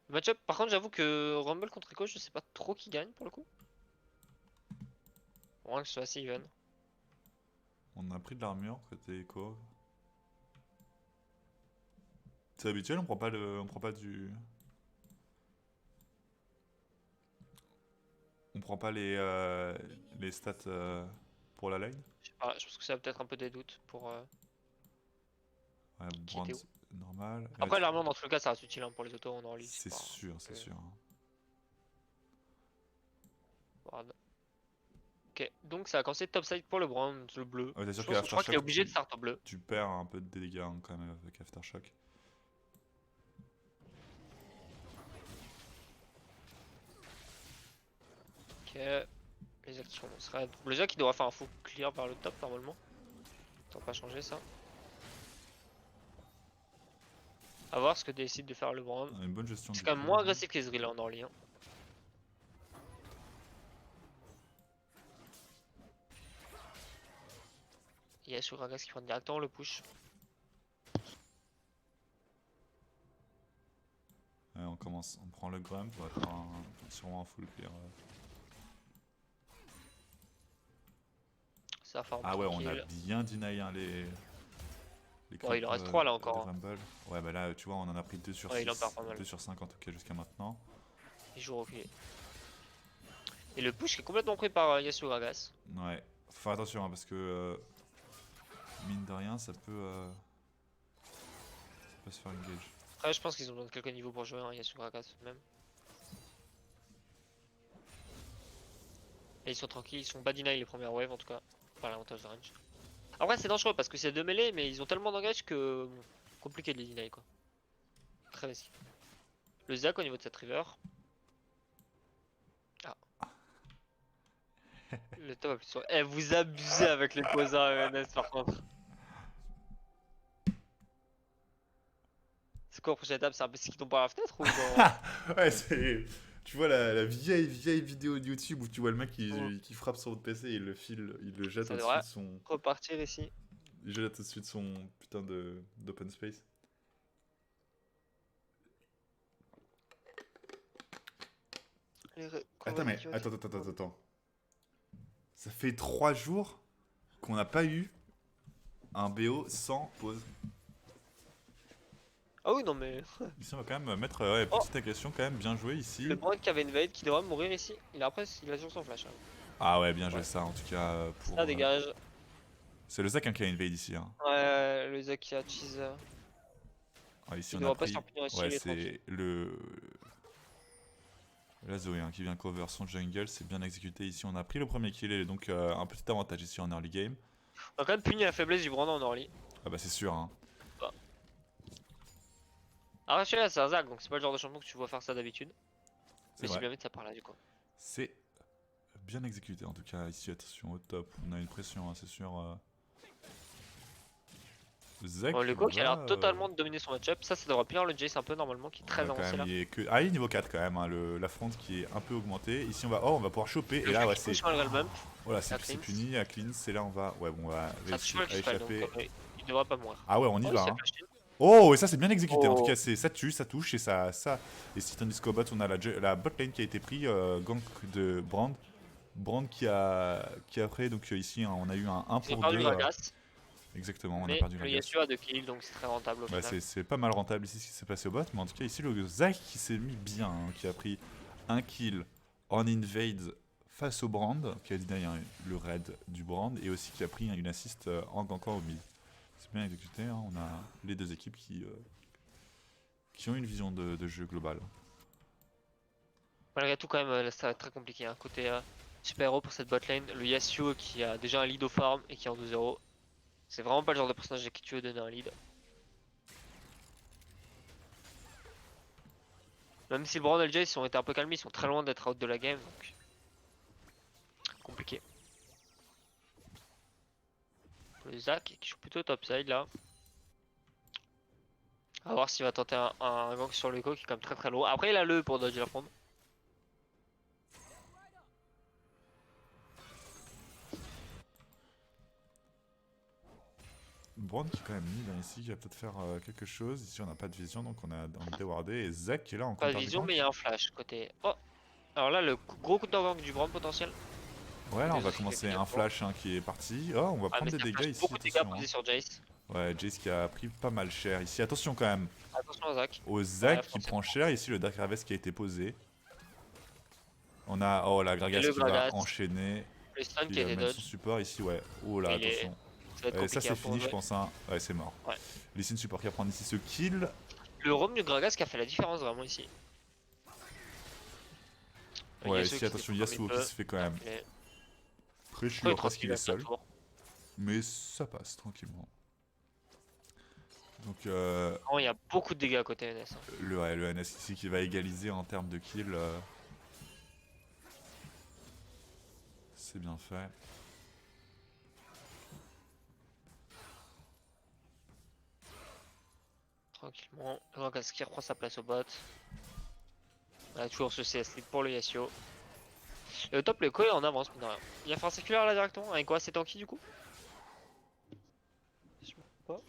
Le match-up, par contre, j'avoue que Rumble contre Echo, je sais pas trop qui gagne pour le coup. Pour moins que ce soit assez even. On a pris de l'armure côté Echo. C'est habituel, on prend pas du. On prend pas les stats pour la lane. Je sais pas, je pense que ça a peut-être un peu des doutes pour Ouais, qui était brand où. normal. Après, l'armure, dans tous les cas, ça reste utile, hein, pour les autos en early, c'est C'est pas. sûr, c'est que- sûr. Voilà. Ok, donc ça a commencé topside pour le brun, le bleu. Ouais, c'est sûr Je crois qu'il est qu'Aftershock, obligé de start au bleu. tu perds un peu de dégâts hein, quand même avec Aftershock. Ok, les actions serait le Zac qui devrait faire un full clear vers le top normalement. Ça va pas changer ça. A voir ce que décide de faire le brand. Une bonne gestion C'est du quand même coup. moins agressif que Ezreal en early, hein. Il y a sur Gragas qui prend directement le push. Ouais, on prend le Grump, on va faire sûrement un full clear. Ça farm Ah ouais, on a tranquille. bien deny hein, les Ouais, il creeps en reste 3 là de encore, hein. Rumble. Ouais, bah là, tu vois, on en a pris 2 sur Ouais, il en perd 6, pas mal. 2 sur 5 en tout cas jusqu'à maintenant. Il joue reculé. Et le push qui est complètement pris par Yasuo Gragas. Ouais, faut faire attention hein, parce que mine de rien, ça peut se faire engage. Après, je pense qu'ils ont besoin de quelques niveaux pour jouer, hein, Yasuo Gragas même. Et ils sont tranquilles, ils sont bas deny les premières waves en tout cas. Par l'avantage de range. Après, c'est dangereux parce que c'est deux mêlées, mais ils ont tellement d'engage que. Bon, compliqué de les deny quoi. Très risqué. Le Zac au niveau de cette river. Ah, le top sur. Eh, vous abusez avec les Kosa ENS par contre. C'est quoi la prochaine étape? C'est un peu ce qui tombe par la fenêtre ou dans. Ouais, c'est. Tu vois la vieille vidéo de YouTube où tu vois le mec Ou qui frappe sur votre PC et il le file, il le jette ça au-dessus devrait de son. repartir ici. Il jette au-dessus de son putain d'open space. Attends, mais attends. Ça fait 3 jours qu'on n'a pas eu un BO sans pause. Ah oui, non, mais. Ici, on va quand même mettre ouais, Oh, petite agression, quand même, bien joué ici. le Brand qui avait invade qui devrait mourir ici. Il a sur son flash. Hein. Ah ouais, bien joué Ouais. ça, en tout cas, pour... Ça dégage. C'est le Zac hein, qui a invade ici. Hein. Ouais, le Zac qui a cheese. Ah, ici, Il on a devrait pas pris... s'en punir ici, Ouais, il est tranquille. c'est le... La Zoé hein, qui vient cover son jungle, c'est bien exécuté. Ici, on a pris le premier kill et donc un petit avantage ici en early game. On a quand même puni la faiblesse du Brand en early. Ah bah c'est sûr. Hein. Bah. Alors, celui-là, c'est un Zac, donc c'est pas le genre de champion que tu vois faire ça d'habitude. Mais c'est vrai. bien mis de sa part là, du coup. C'est bien exécuté en tout cas. Ici, attention au top. On a une pression, hein, c'est sûr. Zek Bon, le Go qui a va, l'air totalement de dominer son match-up. Ça devrait punir le Jace un peu normalement, qui est très quand avancé même, là. il est que... Ah, il est niveau 4 quand même. Hein, l'affront qui est un peu augmenté. Ici, on va pouvoir choper. Et Le là, jeu ouais, qui c'est. push malgré le bump. Voilà, La c'est cleanse. puni à cleanse. Et là, on va. Ouais, bon, on va Ça touche pas le cristal, donc échapper. il devrait pas mourir. Ah ouais, on y Oh, il va. s'est Hein. flashé. Oh, et ça c'est bien exécuté. En tout Oh. cas, ça tue, ça touche et ça. Et si tandis qu'au bot, on a la bot lane qui a été pris, gank de Brand. Brand qui a pris, donc ici hein, on a eu un 1 Il a pour perdu 2. Gragas. Exactement, on a Mais perdu le la Yasuo a 2 kills, donc c'est très rentable au Ouais, final. c'est pas mal rentable ici ce qui s'est passé au bot, mais en tout cas ici le Zac qui s'est mis bien, hein, qui a pris un kill en invade face au Brand, qui a deny le raid du Brand, et aussi qui a pris une assist en gankant au mid. C'est bien exécuté, hein, on a les deux équipes qui ont une vision de jeu globale. Malgré tout, quand même, ça va être très compliqué. Hein. Côté super héros pour cette bot lane, le Yasuo qui a déjà un lead au farm et qui est en 2-0. C'est vraiment pas le genre de personnage à qui tu veux donner un lead. Même si le Brand et le Jace ont été un peu calmés, ils sont très loin d'être out de la game, donc compliqué. Le Zac qui joue plutôt topside là. A voir s'il va tenter un gank sur le Echo qui est quand même très lourd. Après il a le E pour dodge la fronde. Brand qui est quand même mid hein, ici, qui va peut-être faire quelque chose. Ici on n'a pas de vision donc on est déwardé. Et Zac qui est là en Pas de counter vision gank. mais il y a un flash côté. Oh. Alors là le gros coup de gank du Brand potentiel. Ouais, là on va Désolé, commencer il y a un pas. flash hein, qui est parti. Oh, on va Ah prendre mais des ça dégâts flash ici, beaucoup de dégâts attention. posés Hein. sur Jace. Ouais, Jace qui a pris pas mal cher ici. Attention quand même Attention à Zac. au Zac Ouais, qui prend cher. Ici le Dark Harvest qui a été posé. On a oh la Et Gragas le qui va Gragas. enchaîner. Le stun qui Puis a été mettre son dodge. support ici, ouais. Oh là, Il est... attention. Ça va être compliqué Ça c'est hein, pour fini, je jouer. pense. Hein. Ouais, c'est mort. Ouais. Lee Sin support qui va prendre ici ce kill. Le roam du Gragas qui a fait la différence vraiment ici. Ouais, ici attention, Yasuo qui se fait quand même très chiant parce qu'il est seul. Mais ça passe tranquillement. Donc Oh, il y a beaucoup de dégâts à côté NS. Hein. le NS ici qui va égaliser en termes de kills. C'est bien fait. Tranquillement. Le Gragas qui reprend sa place au bot. On a toujours ce CS lead pour le Yasuo. Et au top, le Ko est en avance, mais de rien. Il y a fait un séculaire là directement. Avec quoi? C'est tanky du coup? Je sais pas.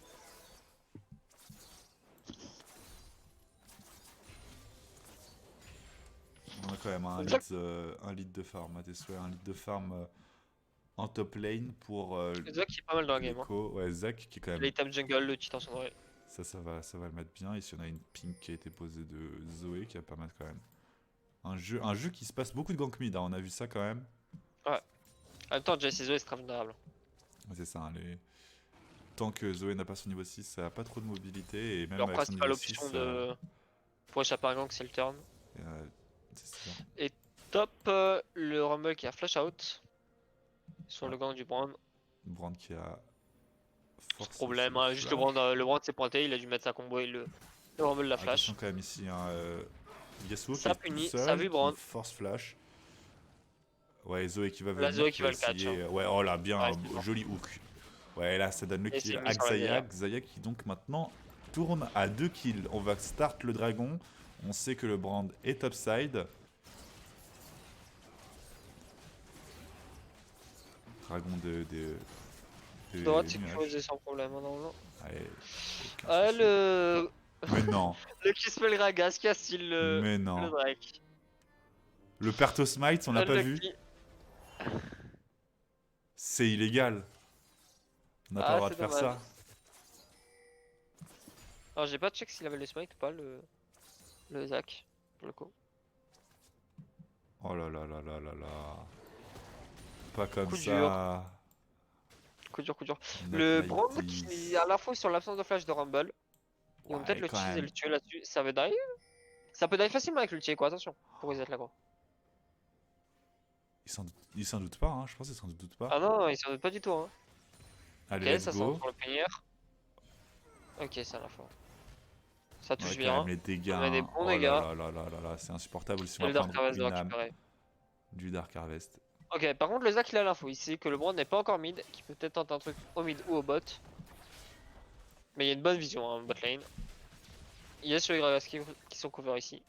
On a quand même un lead de farm à tes souhaits, un lead de farm en top lane pour Zac qui est pas mal dans la game. Hein. Ouais, Zac qui est quand même. L'item jungle, le titan sonore. Ça va le mettre bien. Ici, on a une pink qui a été posée de Zoé qui va permettre quand même. Un jeu qui se passe beaucoup de gank mid, hein, on a vu ça quand même. Ouais. En même temps, Jace et Zoé c'est très vulnérable. C'est ça, hein, tant que Zoé n'a pas son niveau 6, ça a pas trop de mobilité. Et même Leur avec son principale niveau option 6, pour échapper à un gank, c'est le turn. c'est sûr. Et top, le Rumble qui a flash out sur le gank du Brand. Brand qui a forcé Problème, le hein, juste flash. le Brand s'est pointé, il a dû mettre sa combo et le Rumble la flash. Attention quand même ici, hein, Yasuo Ça qui est punit, tout seul, ça vu Brand. force flash. Ouais, Zoé qui va venir. La Zoé qui va le catch. essayer- Hein. Ouais, oh là, bien, Ouais, joli hook. Ouais, là, ça donne le Et kill c'est à mis sur la Xayah. Xayah qui donc maintenant tourne à 2 kills. On va start le dragon. On sait que le Brand est topside. Dragon de Droite nuages. sécurisé sans problème, hein, normalement. Allez, aucun Ah, souci. le Mais non, qui se fait le Gragas qui a style mais le non. Drake. Le Perto Smite, on l'a pas vu. Unlucky. C'est illégal. On n'a pas le Ah, droit de c'est faire dommage. ça. Alors, j'ai pas check s'il avait le smite ou pas, le Zach, pour le coup. Oh là là là là là là. Pas comme Coup ça. Coup dur, coup dur. Not Le like Brand this. qui est à la fois sur l'absence de flash de Rumble. Ils vont peut-être Ouais, le quand tease et même. le tuer là-dessus. Ça veut die. Ça peut die facilement avec l'ulti, quoi, attention. Pour reset là, quoi. Il s'en doute pas, hein. Je pense qu'il s'en doute pas. Ah non, il s'en doute pas du tout, hein. Allez, Ok, let's ça sent go. pour le punir. Ok, c'est à la fois. Ça touche Ouais, quand bien. même, les dégâts. On met des Hein. bons Oh dégâts. là là là là là là. C'est insupportable si on Et le va Dark prendre Harvest de une âme récupérer. du Dark Harvest. Ok, par contre, le Zac il a l'info. Il sait que le Brand n'est pas encore mid. Qu'il peut peut-être tenter un truc au mid ou au bot. Mais il y a une bonne vision, hein, bot lane. Il y a sur les Gragas qui sont cover ici.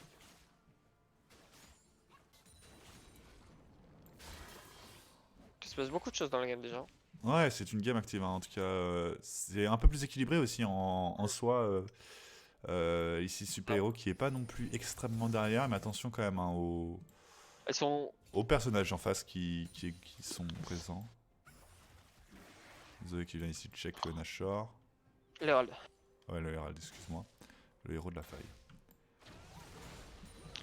Il se passe beaucoup de choses dans la game déjà. Ouais, c'est une game active, hein. En tout cas, c'est un peu plus équilibré aussi en soi. Ici, Super Hero qui est pas non plus extrêmement derrière, mais attention quand même hein, Elles sont. aux personnages en face qui sont présents. Zoé qui vient ici check le Nashor. L'Herald. Ouais, le Herald, excuse-moi. Le héros de la faille.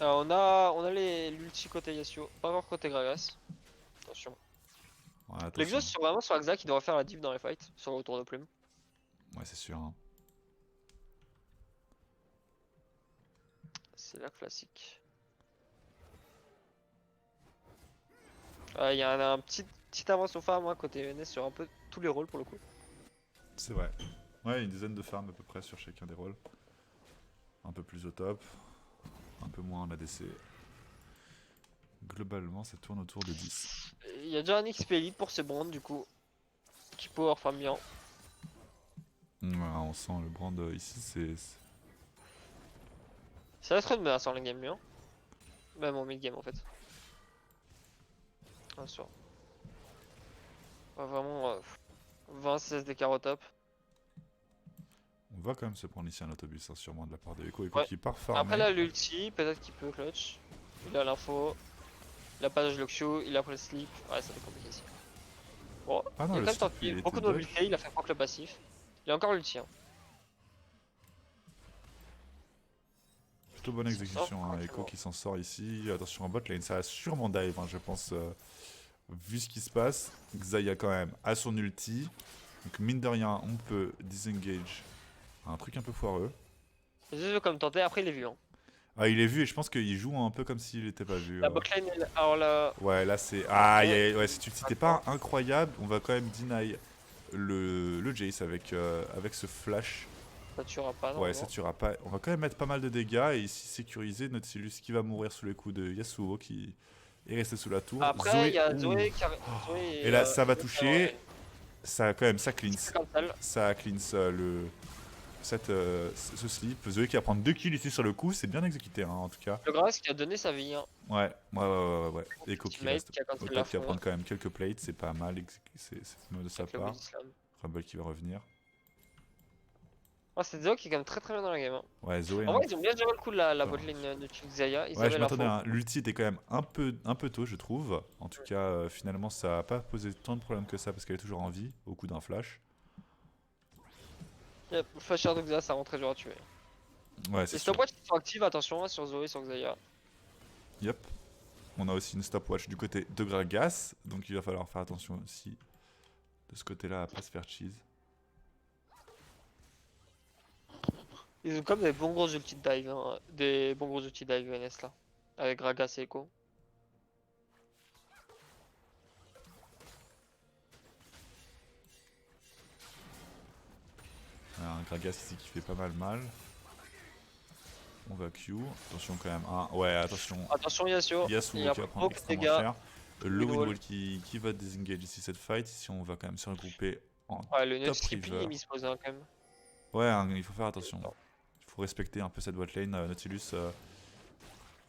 Alors on a l'ulti côté Yasuo, pas encore côté Gragas. Attention. Ouais, attention. L'Exhaust sur vraiment sur Axa qui devrait faire la div dans les fights, sur le retour de plume. Ouais, c'est sûr. Hein. C'est la classique. Il y a un petit avance au farm hein, côté NS sur un peu tous les rôles pour le coup. C'est vrai. Ouais, une dizaine de farms à peu près sur chacun des rôles. Un peu plus au top, un peu moins en ADC. Globalement, ça tourne autour de 10. Il y a déjà un XP elite pour ce brand du coup, qui power farm bien. Ouais, on sent le brand ici, c'est... Ça va être une menace en lane game bien. Même en mid game en fait. Bien sûr. Vraiment 20 CS des carottes top. On va quand même se prendre ici un autobus, hein, sûrement de la part de Echo. Echo Ouais. qui part farmer. Après là l'ulti, peut-être qu'il peut clutch. Il a l'info. Il a pas de Q, il a pris le sleep. Ouais ça va être compliqué ici. Bon, Ah non, il a le quand même sleep, tenté il beaucoup était de mobilité, il a fait proc le passif. Il a encore l'ulti. Hein. Plutôt bonne exécution, hein. Echo qui s'en sort ici. Attention en bot lane, ça va sûrement dive, hein, je pense. Vu ce qui se passe, Xayah quand même a son ulti. Donc mine de rien, on peut disengage un truc un peu foireux. Juste comme tenté, après il est vu. Hein. Ah, il est vu et je pense qu'il joue un peu comme s'il était pas vu. La botlane, alors là. Ouais, là c'est. Ah, ouais, si tu t'es pas incroyable, on va quand même deny le Jace avec ce flash. Ça tuera pas, non. Ouais, ça tuera pas. On va quand même mettre pas mal de dégâts et ici sécuriser Nautilus qui va mourir sous les coups de Yasuo qui est resté sous la tour. Après, il y a ouh. Zoé qui a. Et là, ça va toucher. Ça, quand même, ça cleanse. Cancel. Ça cleanse ce slip. Zoé qui va prendre 2 kills ici sur le coup, c'est bien exécuté hein, en tout cas. Le Gragas qui a donné sa vie. Hein. Ouais. Echo qui Ultimate reste qui a au cancel top, qui va la prendre quand même quelques plates, c'est pas mal, c'est de sa Avec le part. Body Slam. Rumble qui va revenir. Oh, c'est Zoé qui est quand même très bien dans la game. Hein. Ouais, Zoé. En hein. vrai, ils ont bien géré le coup de la botlane de Xayah. Ouais, je m'attendais à l'ulti était quand même un peu tôt, je trouve. En tout cas, finalement, ça a pas posé tant de problèmes que ça parce qu'elle est toujours en vie au coup d'un flash. Yep, Flasher de Xayah, ça rend très dur à tuer. Ouais, c'est Les sûr. stopwatch qui sont actives, attention hein, sur Zoé, sur Xayah. Yep. On a aussi une stopwatch du côté de Gragas, donc il va falloir faire attention aussi de ce côté-là à pas se faire cheese. Ils ont comme des bons gros ulti de dive, hein. Des bons gros ulti dive NS là. Avec Gragas et Echo. Un Gragas ici qui fait pas mal. On va Q. Attention quand même. Ouais, attention. Attention Yasuo. Yasuo Il qui a va pris prendre beaucoup de extrêmement dégâts. cher. Le Windwall. Windwall qui va désengage ici cette fight. Ici on va quand même se regrouper en Ouais, le top Nux Trippy river. il mise pose hein, quand même. Ouais, hein, il faut faire attention. Il faut respecter un peu cette botlane. Nautilus,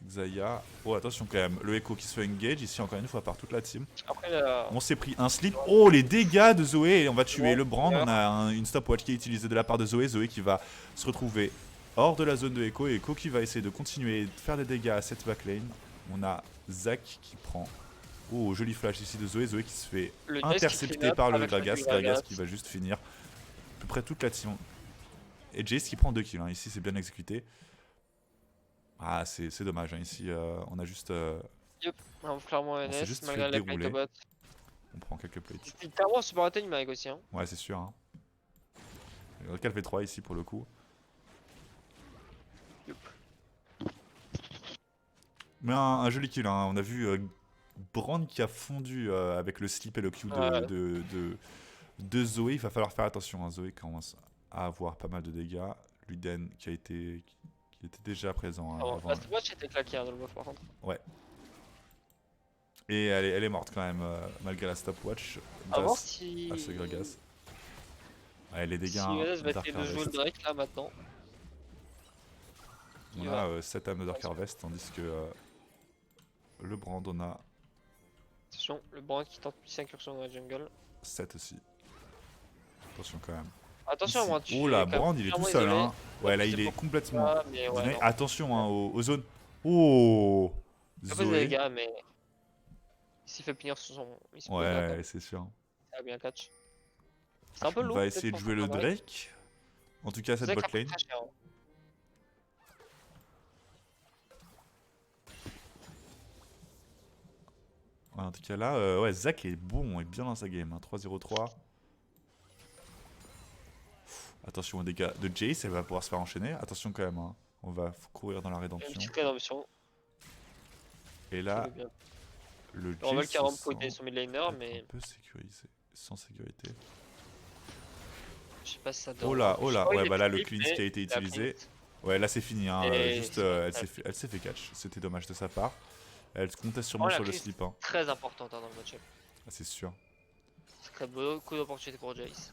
Xayah. Oh, attention quand même. Le Echo qui se fait engage ici encore une fois par toute la team. Après, On s'est pris un slip. Oh, les dégâts de Zoé. Et on va tuer Ouais, le Brand. ouais. On a une stopwatch qui est utilisée de la part de Zoé. Zoé qui va se retrouver hors de la zone de Echo. Et Echo qui va essayer de continuer de faire des dégâts à cette backlane. On a Zac qui prend. Oh, joli flash ici de Zoé. Zoé qui se fait Le Jace qui clean intercepter up par le avec Gragas. Gragas qui va juste finir à peu près toute la team. Et Jace qui prend 2 kills. Hein. Ici, c'est bien exécuté. Ah, c'est dommage. Hein. Ici, on a juste. Yup, on clairement On s'est NS juste malgré fait la dérouler. bot. On prend quelques plates. C'était littéralement un super attaque numérique aussi. Hein. Ouais, c'est sûr. Hein. Le V3 ici pour le coup. Yup. Mais un joli kill. Hein. On a vu Brand qui a fondu avec le slip et le Q de Zoé. Il va falloir faire attention. Hein. Zoé commence à avoir pas mal de dégâts. Luden qui était déjà présent. Hein, avant. La stopwatch était claquée hein, dans le buff par contre. Ouais. Et elle est morte quand même, malgré la stopwatch. A voir Grâce si. à ce Gragas. Ouais, les dégâts. Si Hein, UNS va Dark essayer de jouer le Harvest. Drake là maintenant. On a 7 âmes de Dark Harvest, tandis que le Brand, on a Attention, le Brand qui tente une petite incursion dans la jungle. 7 aussi. Attention quand même. Attention, Ici. moi tu. Oh là, Brand, il est tout seul. Hein. Ouais, là, il est complètement. Ah, mais ouais, attention hein, aux zones. Oh, il a pas de Zoé. dégâts, mais. S'il fait punir sur son. Il se pose Ouais, c'est sûr. Ça va bien catch. C'est un peu On lourd. va essayer de jouer le Drake. En tout cas, cette Drake bot a pris lane. très cher, hein. Ouais, en tout cas, là, ouais, Zac est bon, est bien dans sa game. Hein. 3-0-3. Attention aux dégâts de Jace, elle va pouvoir se faire enchaîner. Attention quand même, hein. On va courir dans la Une rédemption. petite rédemption. Et là, le Rumble Jace qui a rempoté se son mid laner, sent mais un peu sécurisé, sans sécurité. je sais pas si ça doit. Oh là, ouais, bah là, le clip, cleanse qui a été il a utilisé. cleanse. Ouais, là, c'est fini, hein. Et Juste, c'est bon, elle s'est fait catch. C'était dommage de sa part. Elle comptait sûrement Oh, la sur le cleanse slip, hein. Très importante hein, dans le match-up. Ah, c'est sûr. Ça crée beaucoup d'opportunités pour Jace.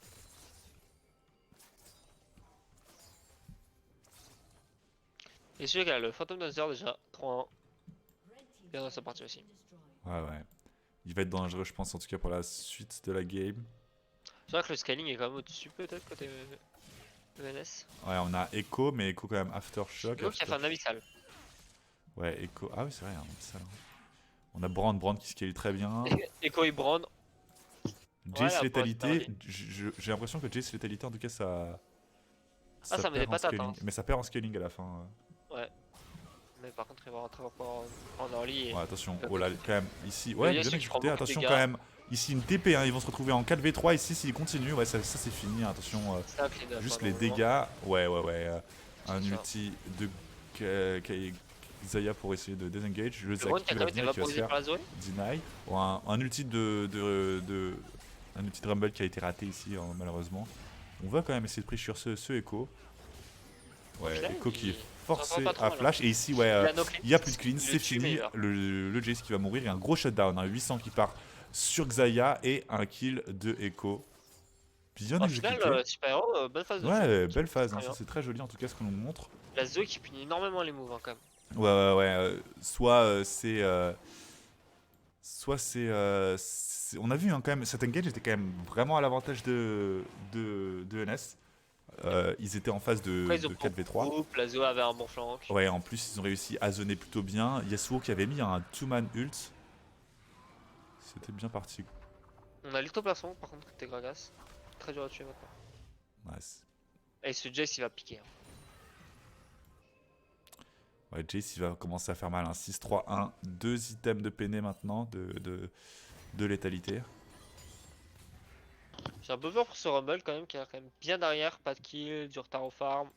Et celui qui a le Phantom Dancer déjà, 3-1. Bien dans sa partie aussi. Ouais, ouais. Il va être dangereux, je pense, en tout cas pour la suite de la game. C'est vrai que le scaling est quand même au-dessus peut-être côté ENS. Ouais, on a Echo, mais Echo quand même Aftershock. Echo qui a fait un abyssal. Ouais, Echo. Ah oui, c'est vrai, un abyssal. On a Brand qui scale très bien. Echo et Brand. Jace Ouais, létalité. J'ai l'impression que Jace létalité, en tout cas, ça. Ça met des perd en patates, scaling. hein. Mais ça perd en scaling à la fin. Ouais. Mais par contre, il va rentrer encore en early. Et... Ouais, attention. Oh là, quand même, ici. Ouais, bien exécuté. Attention quand dégâts. même. Ici, une TP, hein. Ils vont se retrouver en 4v3. Ici, s'ils continuent, ouais, ça c'est fini. Hein. Attention. Juste les dégâts. Ouais. Un ulti de Xayah pour essayer de désengage. Le Zac qui va venir, qui va se faire deny. Ou un ulti un ulti de Rumble qui a été raté ici, hein, malheureusement. On va quand même essayer de pressure ce Echo. Ouais, Echo qui est forcé à flash. Et ici, ouais, il n'y a plus de clean, c'est fini. Le Jace qui va mourir. Il y a un gros shutdown, un 800 qui part sur Xayah et un kill de Echo. Bien exécuté. Super bonne phase de ouais, belle phase, hein, ça c'est très joli en tout cas ce qu'on nous montre. La Zoé qui punit énormément les moves hein, quand même. Ouais. Soit c'est. On a vu hein, quand même, cet engage était quand même vraiment à l'avantage de NS. Ils étaient en phase de 4v3. La Zoé avait un bon flank. Ouais, en plus ils ont réussi à zoner plutôt bien. Yasuo qui avait mis un 2-man ult. C'était bien parti. On a l'ectoplasson par contre côté Gragas. Très dur à tuer maintenant. Nice. Et ce Jace il va piquer. Hein. Ouais, Jace il va commencer à faire mal. Hein. 6-3-1, 2 items de peiné maintenant de létalité. J'ai un peu peur pour ce Rumble quand même qui est quand même bien derrière, pas de kill, du retard au farm.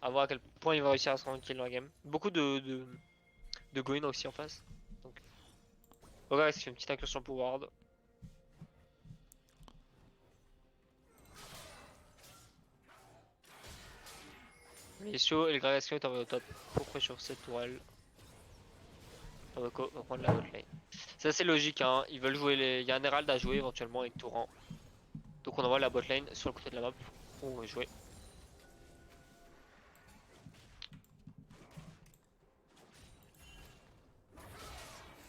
A voir à quel point il va réussir à se rendre kill dans la game. Beaucoup de Goin aussi en face. Donc. Regarde, il fait une petite incursion pour Ward. Les Sio et le Gragasio est envoyé au top pour pressure cette tourelle. On va prendre la bot lane. C'est assez logique, hein. Ils veulent jouer les. Il y a un Herald à jouer éventuellement avec Torrent. Donc on envoie la bot lane sur le côté de la map où on va jouer.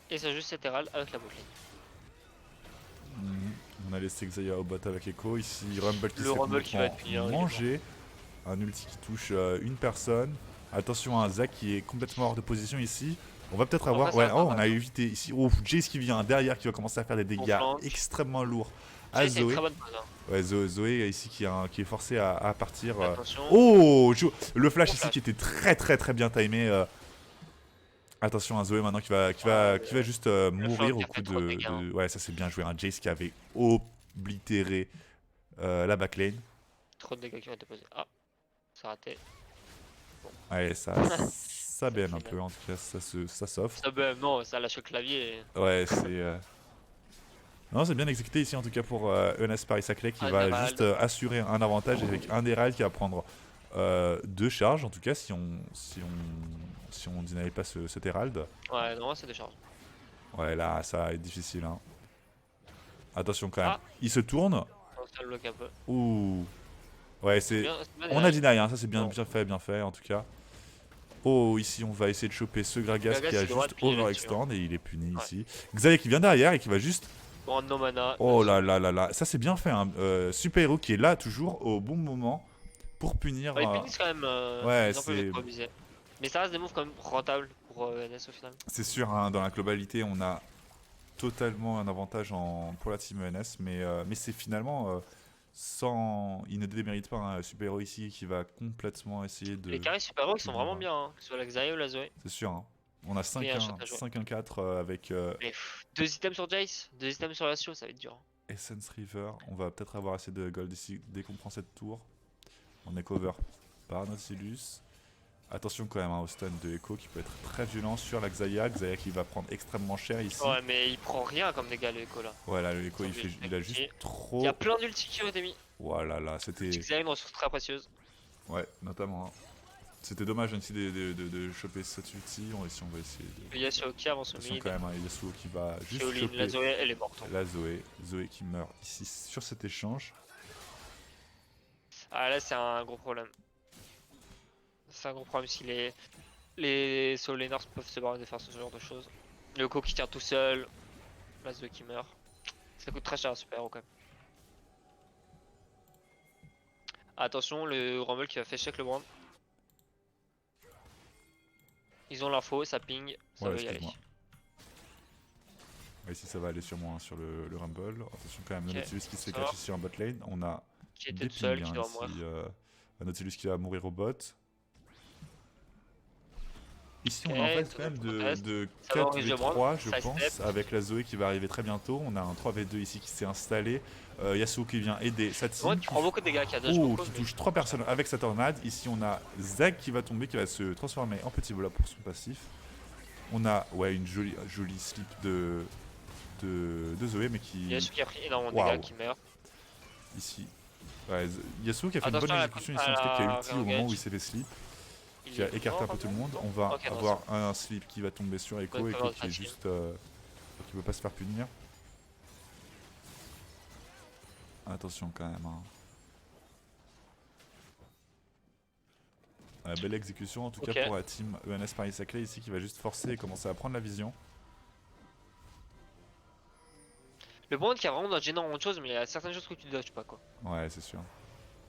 Et ça juste cet Herald avec la bot lane. On a laissé Xayah au bot avec Echo. Ici, Rumble qui va être puni, manger. Un ulti qui touche une personne. Attention à un Zac qui est complètement hors de position ici. On va peut-être En avoir. vrai, ça Ouais, va oh, pas on mal. a évité ici. Oh, Jace qui vient derrière, qui va commencer à faire des Bon dégâts flank. extrêmement lourds à Jay, c'est une Zoé. très bonne pause. Hein. Ouais, Zoé ici qui est forcé à partir. Attention. Oh, le flash Bon ici flash. qui était très bien timé. Attention à Zoé maintenant Ouais, qui va juste le flank mourir qui au a coup fait trop de dégâts. Hein. Ouais, ça c'est bien joué. Un Jace qui avait oblitéré la backlane. Trop de dégâts qui ont été posés. Ah, ça a raté. Ouais, ça Ça bème fait un peu, en tout cas, ça s'offre. Ça, ben, non, ça lâche le clavier. Ouais, c'est. Non, c'est bien exécuté ici en tout cas pour ENS Paris Saclay qui Un va Herald. juste assurer un avantage avec un Herald qui va prendre 2 charges en tout cas si on deny pas cet Herald. Ouais, non, c'est des charges. Ouais, là ça va être difficile. Hein. Attention quand même. Ah, Il se tourne. on se le bloque un peu. Ouh. Ouais, c'est. C'est bien On a deny. deny, hein, ça c'est Bon. bien fait en tout cas. Oh, ici on va essayer de choper ce Gragas Gragas, qui a il doit juste appuyer overextend et il est puni Ouais. ici. Xavier qui vient derrière et qui va juste. Bon, no mana. Oh bien là sûr. là, ça c'est bien fait. Hein. Super héros qui est là toujours au bon moment pour punir. Ouais, ils punissent quand même. Ouais, Ils ont pas c'est trop abuser. Mais ça reste des moves quand même rentables pour NS au final. sûr. Hein, dans la globalité, on a totalement un avantage pour la team ENS, mais c'est finalement sans. Il ne démérite pas un super héros ici qui va complètement essayer de. Les carrés super héros ils sont punir, vraiment bien, hein, que ce soit la Xayah ou la Zoé. C'est sûr. Hein. On a Il y a un shot à jouer. 5-1-4 avec Mais 2 items sur Jace, 2 items sur Yasuo, ça va être dur. Essence River. On va peut-être avoir assez de gold ici dès qu'on prend cette tour. On est cover par Nautilus. Attention quand même au stun de Echo qui peut être très violent sur la Xayah. Xayah qui va prendre extrêmement cher ici. Ouais, mais il prend rien comme dégâts le Echo là. Voilà, le Echo Sans il a juste Il trop. y a plein d'ulti qui ont été mis. Voilà, là, c'était. Xayah, une ressource très précieuse. Ouais, notamment. Hein. C'était dommage ici de choper cette ulti. Ici, on va essayer de. Le Yasuo qui avance au Attention mid. quand même, hein, Yasuo qui va juste Shaolin, choper la Zoé, elle est morte. Hein. la Zoé. Zoé qui meurt ici sur cet échange. Ah là, c'est un gros problème. C'est un gros problème si les solo laners peuvent se barrer de faire ce genre de choses. Le Echo qui tient tout seul. La Zoé qui meurt. Ça coûte très cher à super héros quand même. Attention, le Rumble qui va faire check le brand. Ils ont l'info, ça ping, ça Ouais, veut y aller. excuse-moi. Ouais, ici ça va aller sur moi, hein, sur le Rumble. Attention quand même, Ok, Nautilus qui se fait sort. catcher sur un bot lane. On a Qui était des tout seul, pings, qui hein, doit ici. mourir. Nautilus qui va mourir au bot. Ici, on Ok, a en fait tout quand même le monde de Ça va, on risque de 4v3, je Side pense, step. avec la Zoé qui va arriver très bientôt. On a un 3v2 ici qui s'est installé. Yasuo qui vient aider sa team. Moi, qui prend beaucoup de dégâts, qui a dodge Oh, beaucoup. qui Mais... touche 3 personnes avec sa tornade. Ici, on a Zag qui va tomber, qui va se transformer en petit blob pour son passif. On a ouais, une jolie slip de Zoé, mais qui. Yasuo qui a pris énormément de Waouh. dégâts, qui meurt. Ici. Ouais, Yasuo qui a fait une Attention bonne à la exécution à ici, en tout cas, qui a la ulti au moment où re-engage. il s'est fait slip. Il Qui a est écarté un peu mort, tout le monde. Rumble. On va Ok, non, avoir un slip qui va tomber sur Echo. Bonne Echo cover de qui est sa team. juste. Qui peut pas se faire punir. Attention quand même. Hein. Belle exécution en tout Ok. cas pour la team ENS Paris Saclay ici qui va juste forcer et commencer à prendre la vision. Le bon qui a vraiment dodge énormément de choses, mais il y a certaines choses que tu dodges pas quoi. Ouais, c'est sûr.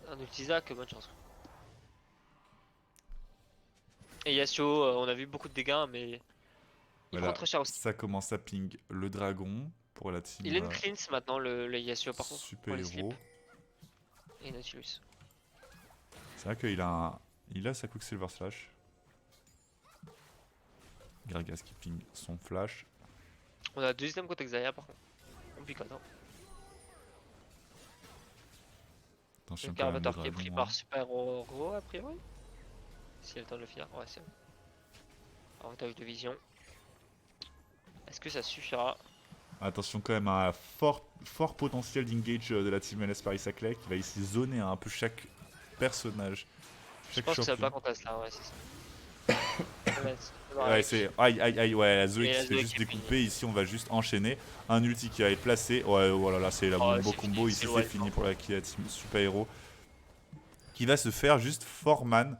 Un Ultisac, bonne chance. Et Yasuo, on a vu beaucoup de dégâts, mais il Voilà, prend très cher aussi. ça commence à ping le dragon pour la team Il a une cleanse maintenant, le Yasuo par contre. super pour les slips. héros. Et Nautilus. C'est vrai qu'il a sa Quicksilver Slash. Gragas qui ping son flash. On a 2 items côté Xayah par contre. On picote hein. Attention Le quand même, le Carvator qui est dragon, pris hein. par Super Héros a priori. S'il a le temps de le finir, ouais c'est bon. Avantage de vision. Est-ce que ça suffira? Attention quand même à un fort potentiel d'engage de la team LS Paris Saclay qui va ici zoner un peu chaque personnage. Je Chaque pense que ça va champion. pas contester là, ouais c'est ça. Ouais, c'est aïe, ouais, la Zoé Et qui la se fait Zoé juste qui est découper. Ici, on va juste enchaîner. Un ulti qui va être placé. Ouais, voilà, là, c'est la Oh, combo c'est combo. fini, Ici, c'est c'est loin, fini hein. pour la team super héros. Qui va se faire juste man.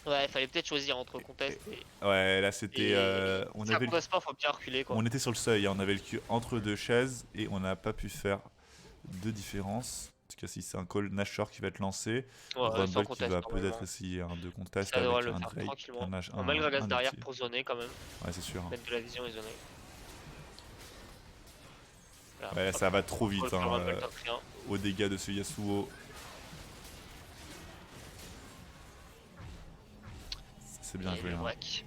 Ouais, il fallait peut-être choisir entre contest et. Ouais, là, c'était. Si ça conteste pas, faut bien reculer quoi. On était sur le seuil. Hein, on avait le cul entre deux chaises et on n'a pas pu faire de différence. tout cas, si c'est un call Nashor qui va être lancé, Ouais, sans Rumble qui conteste va peut-être normalement. essayer un 2 contest Ça devrait avec le un faire Drake, tranquillement. Nash, On met le Gragas un derrière ulti. pour zoner quand même. Ouais, c'est sûr. Hein. Mettre de la vision et zoner. Voilà, Ouais, hop. ça va trop Call vite pour hein, Rumble top 3. aux dégâts de ce Yasuo. C'est bien Et joué. le Hein. whack.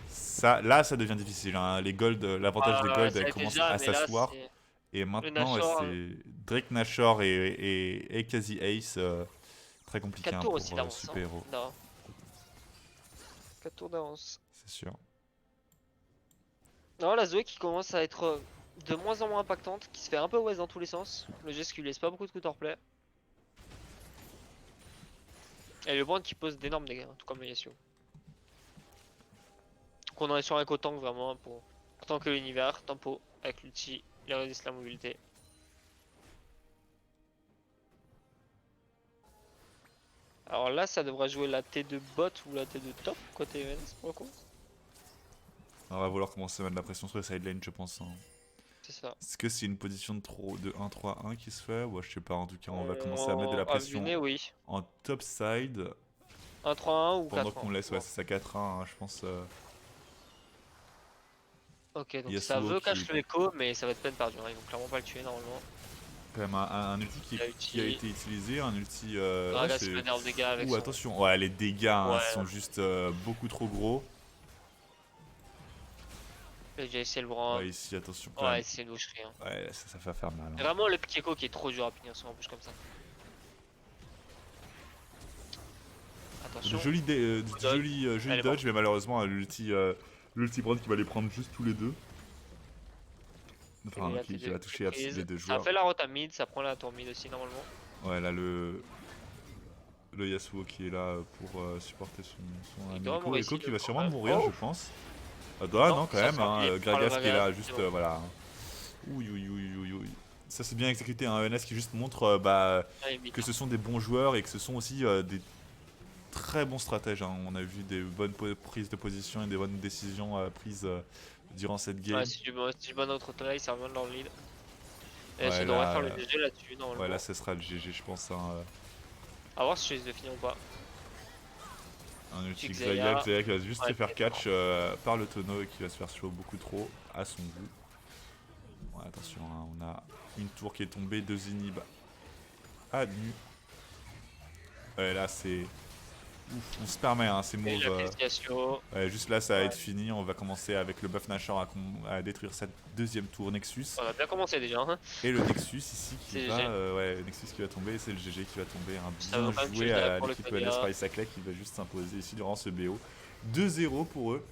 Ça, là, ça devient difficile. Hein. Les gold, l'avantage des gold, Ça elle a été commence déjà, à mais là s'asseoir. c'est. Et Le maintenant, ouais, Nashor, c'est Drake Nashor et quasi Ace. Très compliqué 4 hein, tours aussi pour d'avance. Super Hero, Non. 4 tours d'avance. c'est sûr. Non, la Zoé qui commence à être de moins en moins impactante, qui se fait un peu waste dans tous les sens. Le geste qui lui laisse pas beaucoup de counterplay. Et le brand qui pose d'énormes dégâts, tout comme le Yasuo. Donc on en est sur un co-tank vraiment pour tanker l'univers, tempo avec l'ulti, il résiste la mobilité. Alors là, ça devrait jouer la T2 bot ou la T2 top côté ENS pour le coup. On va vouloir commencer à mettre de la pression sur les side lane, je pense. Hein. C'est ça. Est-ce que c'est une position de 1-3-1 qui se fait? Ouais, je sais pas. En tout cas, on va commencer à mettre de la pression Oui. en top side 1-3-1 ou pendant 4-1. qu'on laisse. Ouais, c'est ça 4-1, hein, je pense. Ok, donc ça Yasuo veut qui cacher le écho, mais ça va être peine perdue. Hein. Ils vont clairement pas le tuer normalement. quand même un ulti qui a été utilisé, un ulti. Gragas il met d'énormes dégâts avec Ouh, son. attention, ouais, les dégâts hein, Ouais. sont juste beaucoup trop gros. J'ai essayé le bras. Ouais, ici, attention quand Ouais, même. c'est une boucherie. Hein. Ouais, ça va faire mal. Hein. Vraiment le petit écho qui est trop dur à punir sur un bouche comme ça. Attention. Joli dodge, mais malheureusement, l'ulti brand qui va les prendre juste tous les deux. Enfin, qui va toucher les deux joueurs. Ça fait la rota mid, ça prend la tour mid aussi normalement. Ouais, là, le Yasuo qui est là pour supporter son ami Echo qui va sûrement mourir, je pense. Ah, non, quand même, hein, Gragas qui est là, juste, voilà. Ouh. Ça, c'est bien exécuté, un ENS qui juste montre que ce sont des bons joueurs et que ce sont aussi des très bons stratèges. Hein. On a vu des bonnes prises de position et des bonnes décisions prises durant cette game. Ouais, si tu bonnes notre total, ça revient dans le lead. Et Ouais, ça devrait faire le GG là-dessus normalement. Ouais, là, ce sera le GG, je pense. Hein. A voir si je les ai finis ou pas. Un ulti Xayah qui va juste se faire catch par le tonneau et qui va se faire slow beaucoup trop à son goût. Ouais, attention, hein, on a une tour qui est tombée, 2 inhibs à nu. Ouais, là c'est. Ouf, on se permet, hein, c'est move. Ouais, juste là, ça va être fini. On va commencer avec le buff Nashor à détruire cette deuxième tour Nexus. On a bien commencé déjà. Hein. Et le Nexus ici qui va. Ouais, Nexus qui va tomber, c'est le GG qui va tomber. Un bien joué à l'équipe ENS Paris Saclay qui va juste s'imposer ici durant ce BO. 2-0 pour eux.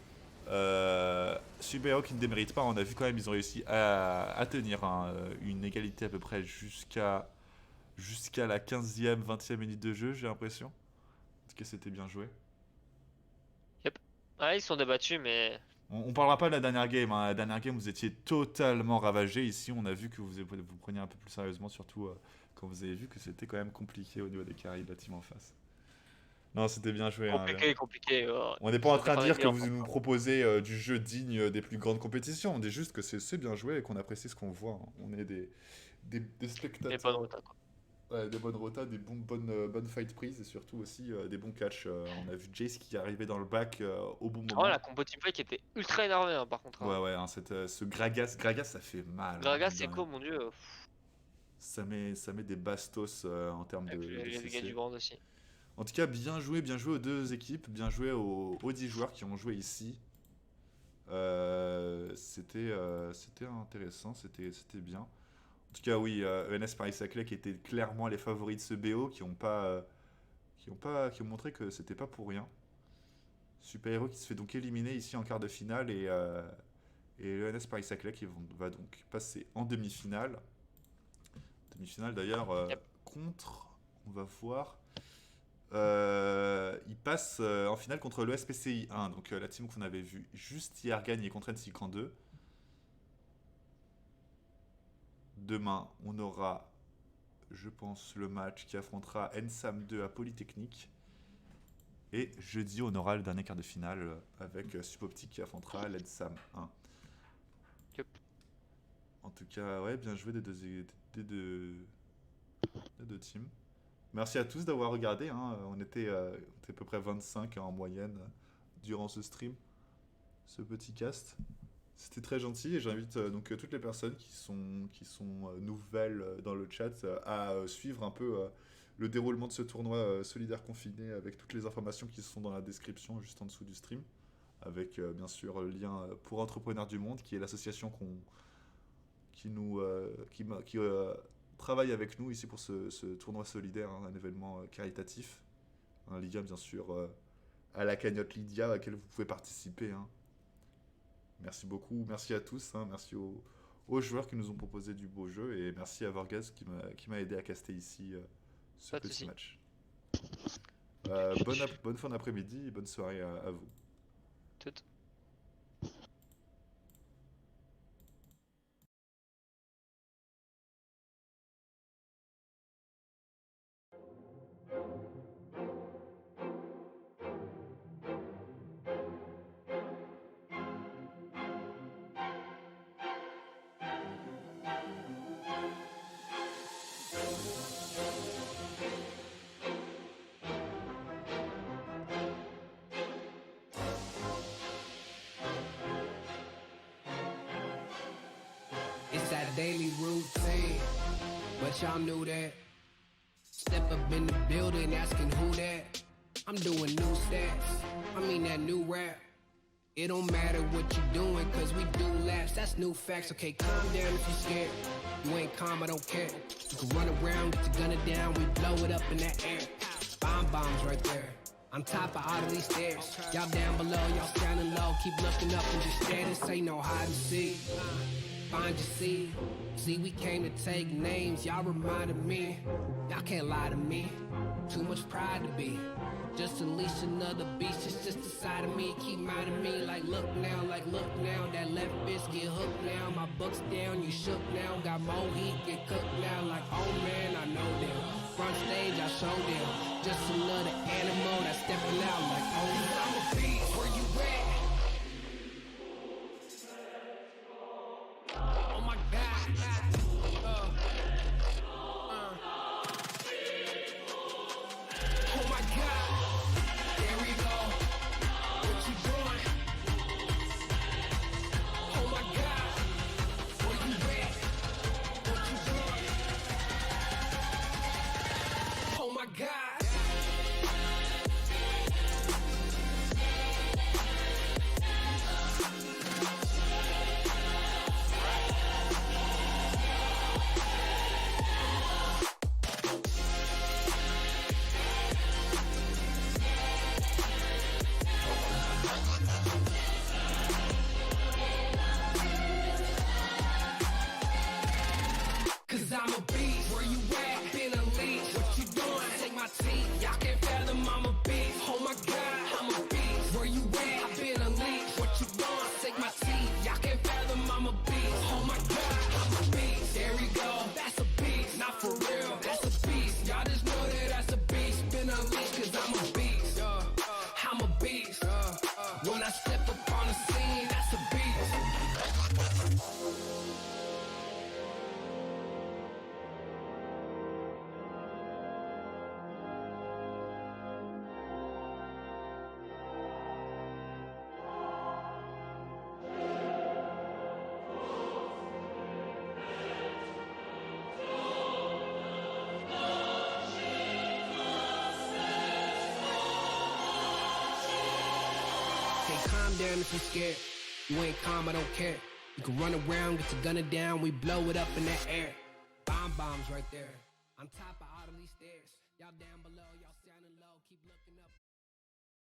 Super Hero qui ne démérite pas. On a vu quand même, ils ont réussi à tenir une égalité à peu près jusqu'à la 15e, 20e minute de jeu, j'ai l'impression. En tout cas, c'était bien joué. Yep. Ah, ils sont débattus, mais. On parlera pas de la dernière game. Hein. La dernière game, vous étiez totalement ravagé. Ici, on a vu que vous preniez un peu plus sérieusement, surtout quand vous avez vu que c'était quand même compliqué au niveau des carries de la team en face. Non, c'était bien joué. Compliqué. On n'est pas en train de dire que vous nous proposez du jeu digne des plus grandes compétitions. On dit juste que c'est bien joué et qu'on apprécie ce qu'on voit. Hein. On est des spectateurs. Des bonnes rotas, quoi. Ouais, des bonnes rotas, des bonnes fight prises et surtout aussi des bons catchs. On a vu Jace qui arrivait dans le back au bon moment. Oh, la combo teamplay qui était ultra énervé hein, par contre. Hein. Ouais, hein, ce Gragas, ça fait mal. Gragas, c'est quoi, mon dieu? Ça met des bastos en termes de les dégâts du brand aussi. En tout cas, bien joué aux deux équipes, bien joué aux 10 joueurs qui ont joué ici. C'était intéressant, c'était bien. En tout cas, oui, ENS Paris Saclay qui étaient clairement les favoris de ce BO, qui ont montré que c'était pas pour rien. Super Hero qui se fait donc éliminer ici en quart de finale et ENS Paris Saclay qui va donc passer en demi-finale. Demi-finale d'ailleurs contre, on va voir. Il passe en finale contre le SPCI 1, donc la team qu'on avait vu juste hier gagner contre NSIC en 2. Demain, on aura, je pense, le match qui affrontera NSAM 2 à Polytechnique. Et jeudi, on aura le dernier quart de finale avec Suboptic qui affrontera l'NSAM 1. Yep. En tout cas, ouais, bien joué des deux Les deux teams. Merci à tous d'avoir regardé, hein. On était à peu près 25 hein, en moyenne durant ce stream, ce petit cast. C'était très gentil et j'invite toutes les personnes qui sont nouvelles dans le chat à suivre un peu le déroulement de ce tournoi solidaire confiné avec toutes les informations qui sont dans la description juste en dessous du stream. Avec bien sûr le lien pour Entrepreneurs du Monde qui est l'association qui nous qui travaille avec nous ici pour ce tournoi solidaire, hein, un événement caritatif. Un lien bien sûr à la cagnotte Lydia à laquelle vous pouvez participer, hein. Merci beaucoup, merci à tous, hein, merci aux joueurs qui nous ont proposé du beau jeu et merci à Vorgaz qui m'a aidé à caster ici ce Pas de petit soucis. match. Bonne fin d'après-midi et bonne soirée à vous. Tout. It's that daily routine, but y'all knew that. Step up in the building asking who that. I'm doing new stats, I mean that new rap. It don't matter what you doing, cause we do laps, that's new facts. Okay, calm down if you scared. You ain't calm, I don't care. You can run around, get your gunner down, we blow it up in that air. Bombs right there. On top of all of these stairs. Y'all down below, y'all standing low. Keep looking up and just stare. This ain't no hide and seek. Find your seat. See, we came to take names. Y'all reminded me. Y'all can't lie to me. Too much pride to be. Just unleash another beast. It's just a side of me. Keep minding me. Like look now. That left bitch get hooked now. My buck's down. You shook now. Got more heat. Get cooked now. Like oh man, I know them. Front stage, I show them. Just another animal that's stepping out like oh I'm a beast. Where you at? Oh my God. Oh my God. There we go. What you doing? Oh my God. Where you at? What you doing? Oh my God. Cause I'm a beast. Where you at? Been unleashed. What you doing? Take my teeth. Y'all can't fathom I'm a beast. Oh my God, I'm a beast. Where you at? Been unleashed. What you doing? Take my teeth. Y'all can't fathom I'm a beast. Oh my God, I'm a beast. There we go. That's a beast. Not for real. That's a beast. Y'all just know that that's a beast. Been unleashed cause I'm a beast. I'm a beast. When I step up on the scene, that's a beast. Okay, calm down if you're scared. You ain't calm, I don't care. You can run around, get your gunner down, we blow it up in that air. Bombs right there. On top of all of these stairs. Y'all down below, y'all standing low, keep looking up.